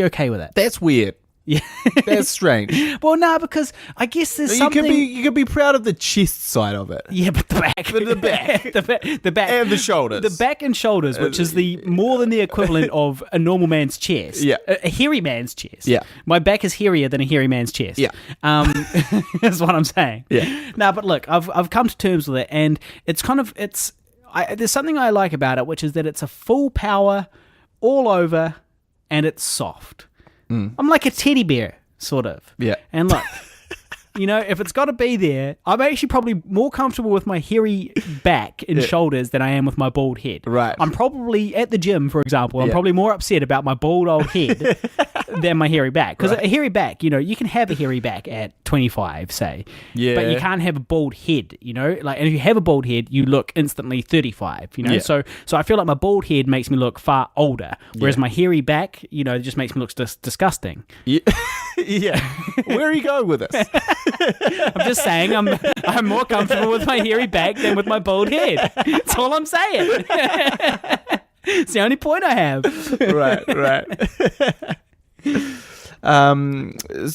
okay with it. That's weird. Yeah, that's strange. Well, no, because I guess there's something. You could be proud of the chest side of it. Yeah, but the back, the back, and the shoulders, the back and shoulders, which is the more than the equivalent of a normal man's chest. Yeah, a hairy man's chest. Yeah, my back is hairier than a hairy man's chest. Yeah, that's what I'm saying. Yeah. No, but look, I've come to terms with it, and it's kind of there's something I like about it, which is that it's a full power, all over, and it's soft. I'm like a teddy bear, sort of. Yeah. And look, if it's got to be there, I'm actually probably more comfortable with my hairy back and shoulders than I am with my bald head. Right. I'm probably at the gym, for example, I'm probably more upset about my bald old head than my hairy back. Because a hairy back, you can have a hairy back at 25, say. Yeah. But you can't have a bald head, and if you have a bald head, you look instantly 35, Yeah. So I feel like my bald head makes me look far older, whereas my hairy back, just makes me look disgusting. Yeah. Yeah. Where are you going with this? I'm just saying I'm more comfortable with my hairy back than with my bald head. That's all I'm saying. It's the only point I have. Right.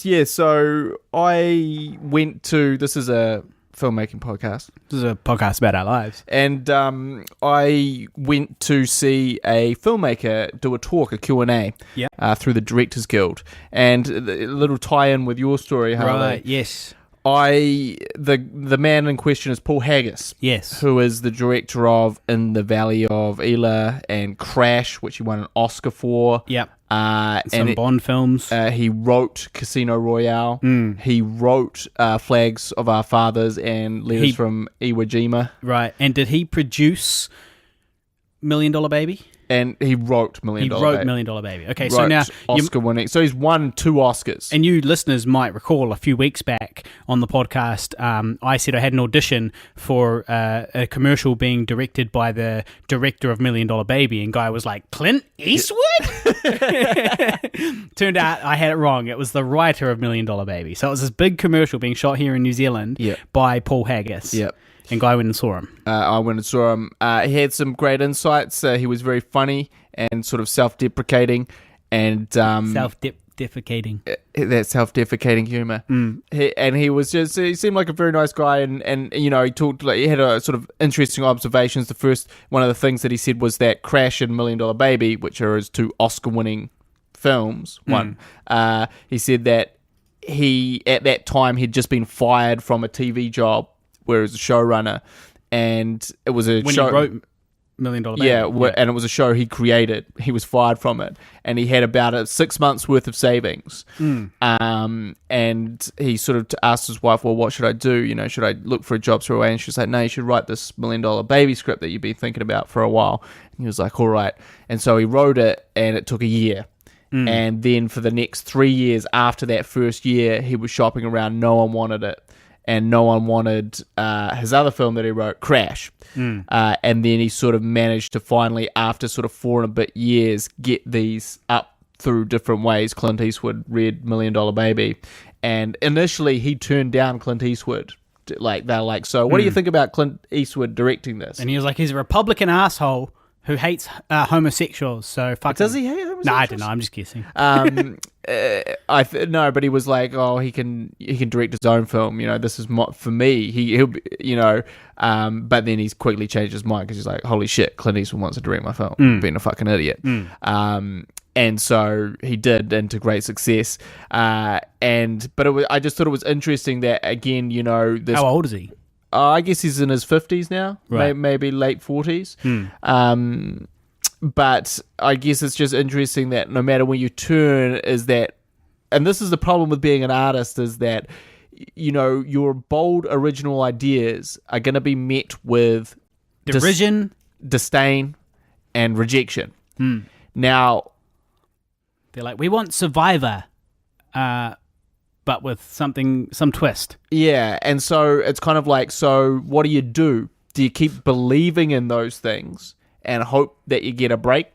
Yeah, so I went to, this is a filmmaking podcast. This is a podcast about our lives. And I went to see a filmmaker do a talk, a Q&A, through the Directors Guild. And a little tie-in with your story, Harley. Right, yes. The man in question is Paul Haggis. Yes. Who is the director of In the Valley of Elah and Crash, which he won an Oscar for. Yep. Some Bond films. He wrote Casino Royale. He wrote Flags of Our Fathers and Letters from Iwo Jima. Right. And did he produce $1 Million Baby? And he wrote $1 Million Baby. Okay, so now Oscar winning. So he's won 2 Oscars. And you listeners might recall a few weeks back on the podcast, I said I had an audition for a commercial being directed by the director of $1 Million Baby, and guy was like, Clint Eastwood? Turned out I had it wrong. It was the writer of $1 Million Baby. So it was this big commercial being shot here in New Zealand by Paul Haggis. Yep. And Guy went and saw him. I went and saw him. He had some great insights. He was very funny and sort of self-deprecating. And self-defecating. That self-defecating humor. He seemed like a very nice guy. And you know, he had a sort of interesting observations. The first one of the things that he said was that Crash and $1 Million Baby, which are his 2 Oscar-winning films, he said that he, at that time, he'd just been fired from a TV job where he was a showrunner, and it was a show. When he wrote $1 Million Baby. Yeah, and it was a show he created. He was fired from it, and he had about 6 months worth of savings. And he sort of asked his wife, "Well, what should I do? You know, should I look for a job straight away?" And she was like, "No, you should write this $1 Million Baby script that you've been thinking about for a while." And he was like, "All right." And so he wrote it, and it took a year. And then for the next 3 years after that first year, he was shopping around. No one wanted it. And no one wanted his other film that he wrote, Crash. And then he sort of managed to finally, after sort of 4 and a bit years, get these up through different ways. Clint Eastwood read $1 Million Baby. And initially, he turned down Clint Eastwood. Like, they're like, so what do you think about Clint Eastwood directing this? And he was like, he's a Republican asshole who hates homosexuals, so fuck Does him. he hate homosexuals? No, I don't know, I'm just guessing. No, but he was like, oh, he can direct his own film. You know, this is for me. He'll be, you know, but then he's quickly changed his mind because he's like, holy shit, Clint Eastwood wants to direct my film. Being a fucking idiot. And so he did, and to great success. But I just thought it was interesting that, again, you know, this. How old is he? I guess he's in his 50s now, right. maybe late 40s. But I guess it's just interesting that no matter when you turn, is that, and this is the problem with being an artist, is that, you know, your bold original ideas are going to be met with derision, disdain, and rejection. Now, they're like, we want Survivor, but with some twist. Yeah, and so it's kind of like, so what do? Do you keep believing in those things and hope that you get a break?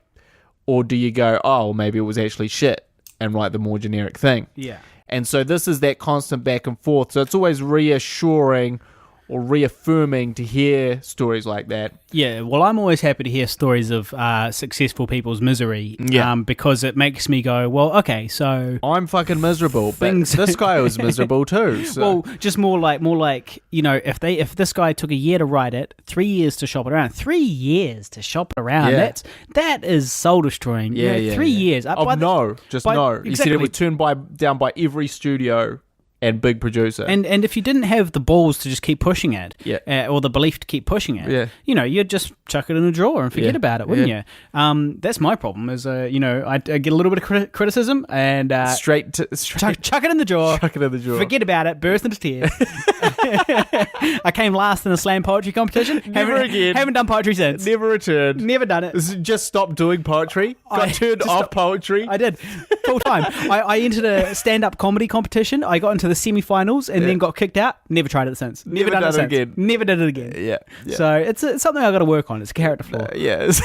Or do you go, oh, well, maybe it was actually shit, and write the more generic thing? Yeah. And so this is that constant back and forth. So it's always reassuring or reaffirming to hear stories like that. Yeah, well, I'm always happy to hear stories of successful people's misery, because it makes me go, well, okay, so I'm fucking miserable, but this guy was miserable too. So. Well, just more like, you know, if this guy took a year to write it, 3 years to shop it around, 3 years to shop it around, that is soul destroying. Yeah, you know, 3 years. No. He said it was turned down by every studio and big producer. And if you didn't have the balls to just keep pushing it, or the belief to keep pushing it, you know, you'd just chuck it in a drawer and forget about it, wouldn't you? That's my problem, is, you know, I get a little bit of criticism and chuck it in the drawer. Chuck it in the drawer. Forget about it, burst into tears. I came last in a slam poetry competition. Haven't done poetry since. Never returned. Never done it. Just stopped doing poetry. Got turned off poetry. I did. Full time. I entered a stand-up comedy competition. I got into the semi-finals and then got kicked out. Never tried it since. Never done it since. again. Never did it again. Yeah. So it's something I got to work on. It's a character flaw. Yes.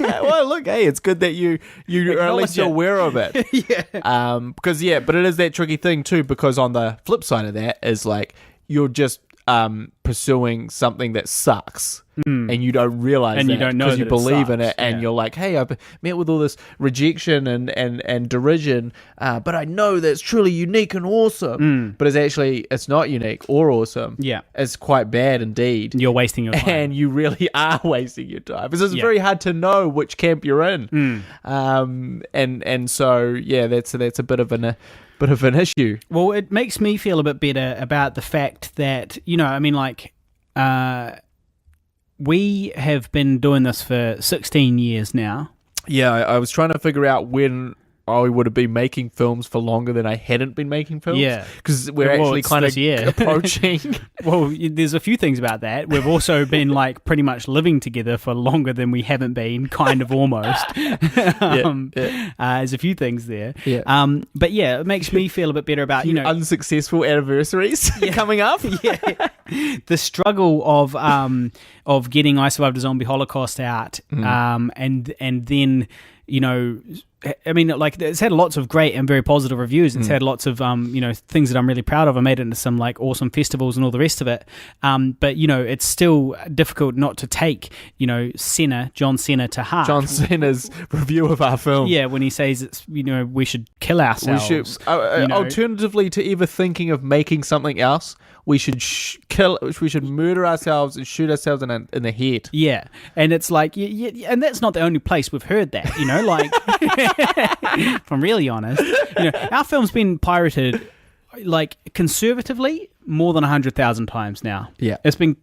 Well, look, hey, it's good that you are at least aware of it. Yeah. Because but it is that tricky thing too. Because on the flip side of that is like you're just pursuing something that sucks, and you don't realize and that you don't know because you that believe in sucks. it, and you're like, hey, I've met with all this rejection and derision, but I know that it's truly unique and awesome. But it's not unique or awesome. Yeah. It's quite bad indeed. You're wasting your time. And you really are wasting your time because it's very hard to know which camp you're in. And so that's a bit of an issue. Well, it makes me feel a bit better about the fact that, we have been doing this for 16 years now. Yeah, I was trying to figure out when I would have been making films for longer than I hadn't been making films. Yeah. Because we're actually it's kind this of year. approaching. Well, there's a few things about that. We've also been pretty much living together for longer than we haven't been, kind of almost. There's a few things there. Yeah. But yeah, it makes me feel a bit better about, unsuccessful anniversaries coming up. the struggle of getting I Survived a Zombie Holocaust out, and then it's had lots of great and very positive reviews. It's had lots of things that I'm really proud of. I made it into some awesome festivals and all the rest of it. But it's still difficult not to take John Cena to heart. John Cena's review of our film. Yeah, when he says it's we should kill ourselves. We should alternatively to ever thinking of making something else, we should we should murder ourselves and shoot ourselves in the head. Yeah, and it's and that's not the only place we've heard that. If I'm really honest, our film's been pirated conservatively more than 100,000 times now. Yeah, it's been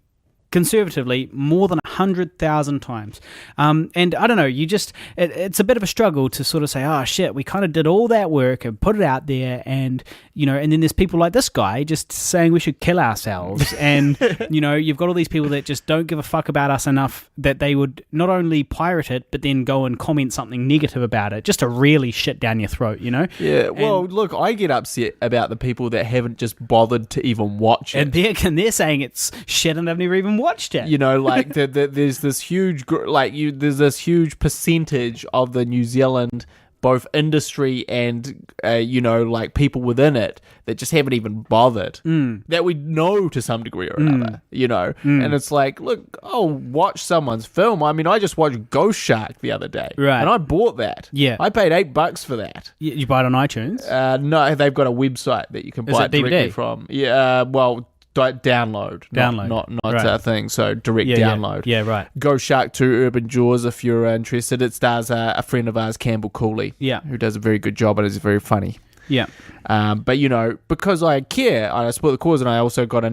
conservatively more than 100,000 times. And I don't know, it's a bit of a struggle to sort of say, oh shit, we kind of did all that work and put it out there, and and then there's people like this guy just saying we should kill ourselves. And you've got all these people that just don't give a fuck about us enough that they would not only pirate it but then go and comment something negative about it just to really shit down your throat. Yeah, well, look, I get upset about the people that haven't just bothered to even watch it, and they're saying it's shit and they've never even watched it. There's this huge there's this huge percentage of the New Zealand both industry and people within it that just haven't even bothered, that we know to some degree or another, and it's look, I'll watch someone's film. I mean, I just watched Ghost Shark the other day, right? And I bought that. Yeah, I paid $8 for that. You buy it on iTunes? No, they've got a website that you can buy it directly from. Yeah, well, download, not right. A thing. So direct download. Yeah, right. Ghost Shark 2 Urban Jaws if you're interested. It stars a friend of ours, Campbell Cooley, who does a very good job and is very funny. Yeah. But because I care, I support the cause, and I also got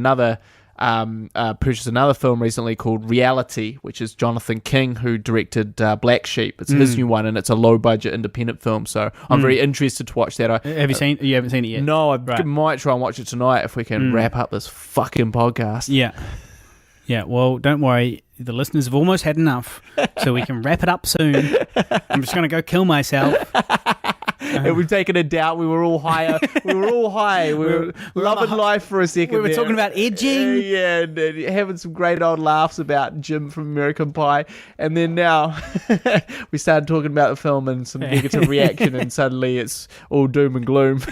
purchased another film recently called Reality, which is Jonathan King, who directed Black Sheep. It's his new one, and it's a low-budget independent film, so I'm very interested to watch that. Have you seen? You haven't seen it yet? No, I might try and watch it tonight if we can wrap up this fucking podcast. Yeah, well, don't worry. The listeners have almost had enough, so we can wrap it up soon. I'm just going to go kill myself. We've taken a doubt. We were all high. We were loving life for a second. We were talking about edging. And having some great old laughs about Jim from American Pie. And then now we started talking about the film and some negative reaction, and suddenly it's all doom and gloom.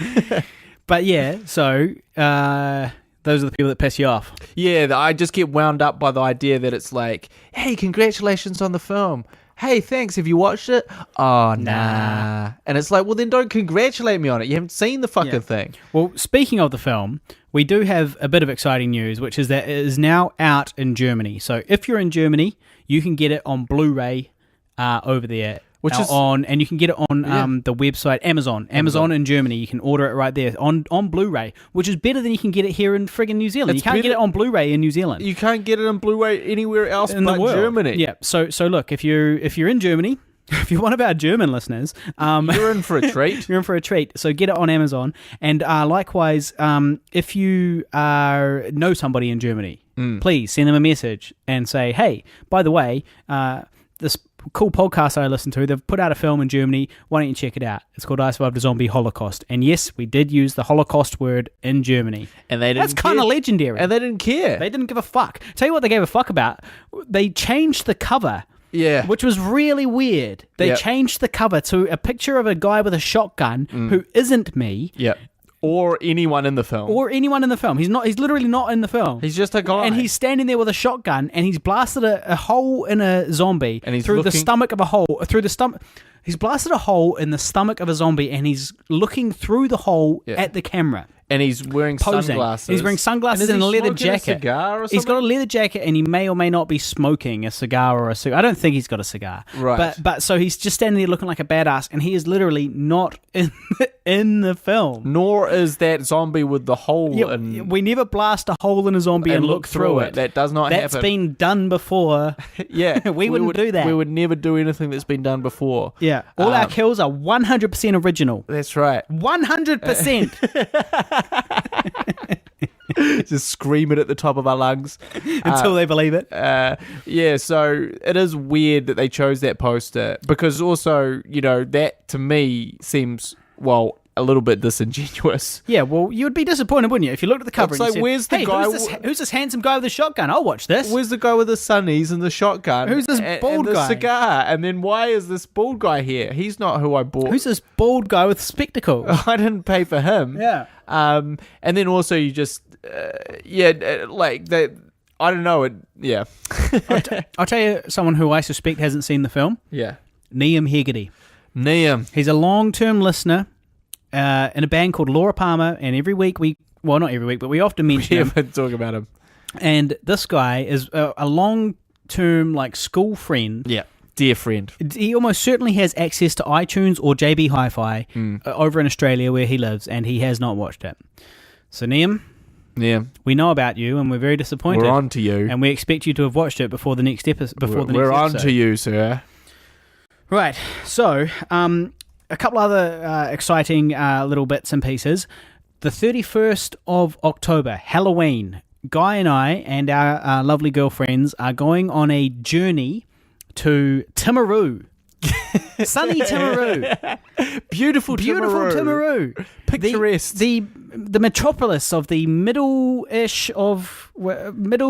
But yeah, so those are the people that piss you off. Yeah, I just get wound up by the idea that it's hey, congratulations on the film. Hey, thanks. Have you watched it? Oh, nah. And it's well, then don't congratulate me on it. You haven't seen the fucking thing. Well, speaking of the film, we do have a bit of exciting news, which is that it is now out in Germany. So if you're in Germany, you can get it on Blu-ray over there. And you can get it on the website Amazon in Germany. You can order it right there on Blu-ray, which is better than you can get it here in friggin' New Zealand. You can't get it on Blu-ray in New Zealand. You can't get it on Blu-ray anywhere else in the world. Germany. Yeah. So look, if you're in Germany, if you're one of our German listeners, you're in for a treat. You're in for a treat. So get it on Amazon, and likewise, if you know somebody in Germany, please send them a message and say, hey, by the way, this cool podcast I listen to. They've put out a film in Germany. Why don't you check it out? It's called I Survived a Zombie Holocaust. And yes, we did use the Holocaust word in Germany. And they didn't That's kind of legendary. And they didn't care. They didn't give a fuck. Tell you what they gave a fuck about. They changed the cover. Yeah. Which was really weird. They changed the cover to a picture of a guy with a shotgun who isn't me. Yep. Or anyone in the film. He's literally not in the film. He's just a guy. And he's standing there with a shotgun and he's blasted a hole in a zombie and he's through the stomach of a hole. He's blasted a hole in the stomach of a zombie and he's looking through the hole at the camera. And he's wearing posing. sunglasses. He's wearing sunglasses and a leather jacket. A cigar or something? He's got a leather jacket and he may or may not be smoking a cigar or a cigar. I don't think he's got a cigar. Right. But so he's just standing there looking like a badass and he is literally not in the film. Nor is that zombie with the hole in... We never blast a hole in a zombie and look through it. That does not happen. That's been done before. Yeah. we wouldn't do that. We would never do anything that's been done before. Yeah. All our kills are 100% original. That's right. 100%. Just scream it at the top of our lungs until they believe it. Yeah, so it is weird that they chose that poster because also, that to me seems, a little bit disingenuous. Yeah, well, you would be disappointed, wouldn't you, if you looked at the cover It's and like, you said, where's the hey, guy who's this handsome guy with a shotgun? I'll watch this. Where's the guy with the sunnies and the shotgun? Who's this bald and the guy? cigar? And then why is this bald guy here? He's not who I bought. Who's this bald guy with spectacles? I didn't pay for him. Yeah. And then also you just, like that. I don't know. Yeah. I'll tell you someone who I suspect hasn't seen the film. Yeah. Liam Hegarty. Liam. He's a long-term listener in a band called Laura Palmer, and every week not every week, but we often mention him. We talk about him. And this guy is a long-term school friend. Yeah. Dear friend. He almost certainly has access to iTunes or JB Hi-Fi over in Australia where he lives, and he has not watched it. So, Liam, we know about you, and we're very disappointed. We're on to you. And we expect you to have watched it before the next episode. We're on to you, sir. Right. So, a couple other exciting little bits and pieces. The 31st of October, Halloween, Guy and I and our lovely girlfriends are going on a journey to Timaru. Sunny Timaru. Beautiful Timaru. Picturesque. The metropolis of the middle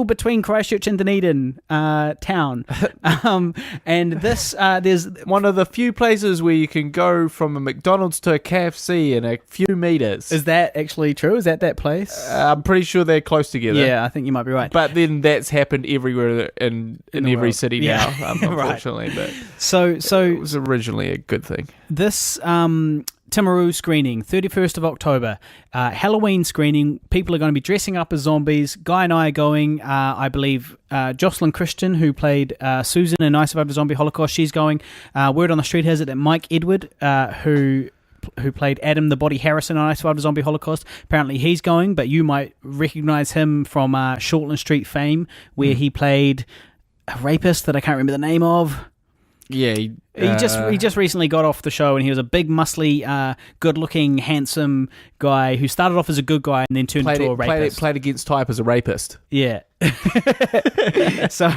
between Christchurch and Dunedin town. And this, there's one of the few places where you can go from a McDonald's to a KFC in a few meters. Is that actually true? Is that place? I'm pretty sure they're close together. Yeah, I think you might be right. But then that's happened everywhere in every world. city now, unfortunately. Right. But so it was originally a good thing. This Timaru screening, 31st of October, Halloween screening. People are going to be dressing up as zombies. Guy and I are going. I believe Jocelyn Christian, who played Susan in I Survived a Zombie Holocaust, she's going. Word on the street has it that Mike Edward, who played Adam the Body Harrison on I Survived a Zombie Holocaust, apparently he's going, but you might recognise him from Shortland Street fame, where he played a rapist that I can't remember the name of. Yeah, he just recently got off the show, and he was a big, muscly, good-looking, handsome guy who started off as a good guy and then turned into a rapist. Played against type as a rapist. Yeah. So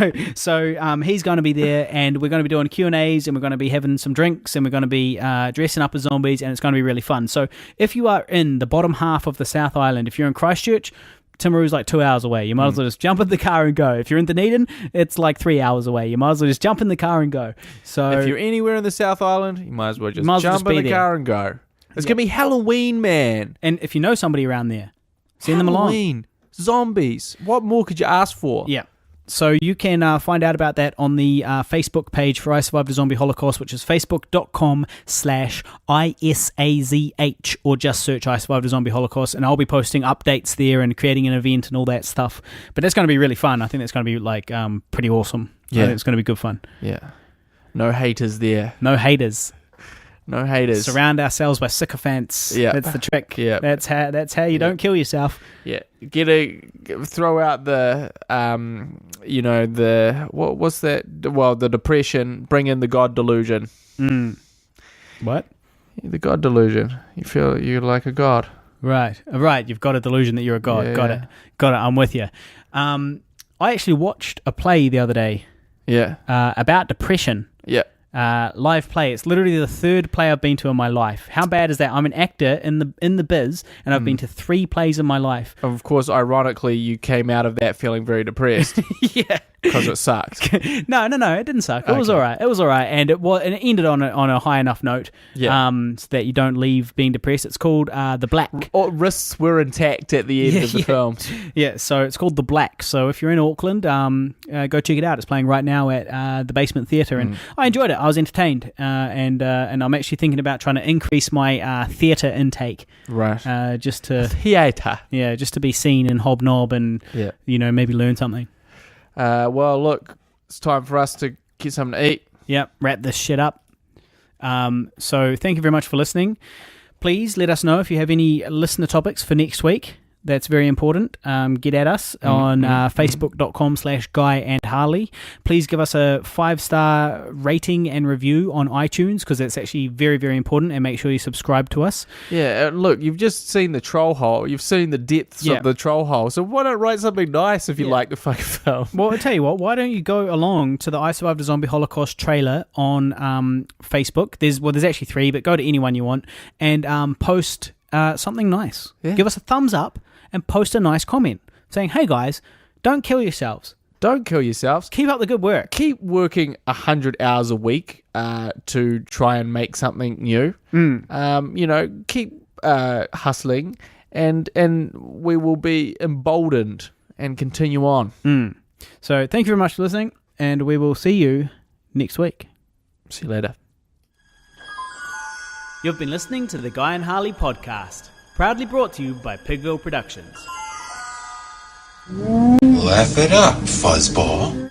he's going to be there, and we're going to be doing Q&As, and we're going to be having some drinks, and we're going to be dressing up as zombies, and it's going to be really fun. So if you are in the bottom half of the South Island, if you're in Christchurch, Timaru's 2 hours away. You might as well just jump in the car and go. If you're in Dunedin, it's 3 hours away. You might as well just jump in the car and go. So if you're anywhere in the South Island, you might as well just jump in the car and go. It's going to be Halloween, man. And if you know somebody around there, send them along. Halloween, zombies. What more could you ask for? Yeah. So you can find out about that on the Facebook page for I Survived a Zombie Holocaust, which is facebook.com/ISAZH, or just search I Survived a Zombie Holocaust, and I'll be posting updates there and creating an event and all that stuff. But that's going to be really fun. I think that's going to be pretty awesome. Yeah. I think it's going to be good fun. Yeah. No haters there. No haters. No haters. Surround ourselves by sycophants. Yeah. That's the trick. Yeah. That's how you don't kill yourself. Yeah. Throw out the what's that? Well, the depression. Bring in the God delusion. What? The God delusion. You feel you're like a god. Right. You've got a delusion that you're a god. Yeah. Got it. I'm with you. I actually watched a play the other day. about depression. Yeah. Live play. It's literally the third play I've been to in my life. How bad is that? I'm an actor in the biz, and I've been to 3 plays in my life. Of course, ironically, you came out of that feeling very depressed. Yeah. Because it sucked. No, it didn't suck. It was all right. It was all right, and it ended on a high enough note. Yeah. So that you don't leave being depressed. It's called The Black. Wrists were intact at the end of the film. Yeah. So it's called The Black. So if you're in Auckland, go check it out. It's playing right now at the Basement Theatre, and I enjoyed it. I was entertained, and I'm actually thinking about trying to increase my theatre intake. Right. Just to theatre. Yeah, just to be seen and hobnob and maybe learn something. Well, look, it's time for us to get something to eat. Yep, wrap this shit up. So thank you very much for listening. Please let us know if you have any listener topics for next week. That's very important. Get at us on facebook.com/GuyAndHarley. Please give us a 5-star rating and review on iTunes, because that's actually very, very important, and make sure you subscribe to us. Yeah, look, you've just seen the troll hole. You've seen the depths of the troll hole. So why not write something nice if you like the fucking film? Well, I'll tell you what, why don't you go along to the I Survived a Zombie Holocaust trailer on Facebook. There's actually 3, but go to any one you want and post something nice. Yeah. Give us a thumbs up and post a nice comment saying, hey guys, don't kill yourselves. Don't kill yourselves. Keep up the good work. Keep working 100 hours a week to try and make something new. Keep hustling, and we will be emboldened and continue on. So thank you very much for listening, and we will see you next week. See you later. You've been listening to the Guy and Harley podcast, proudly brought to you by Pigville Productions. Laugh it up, fuzzball.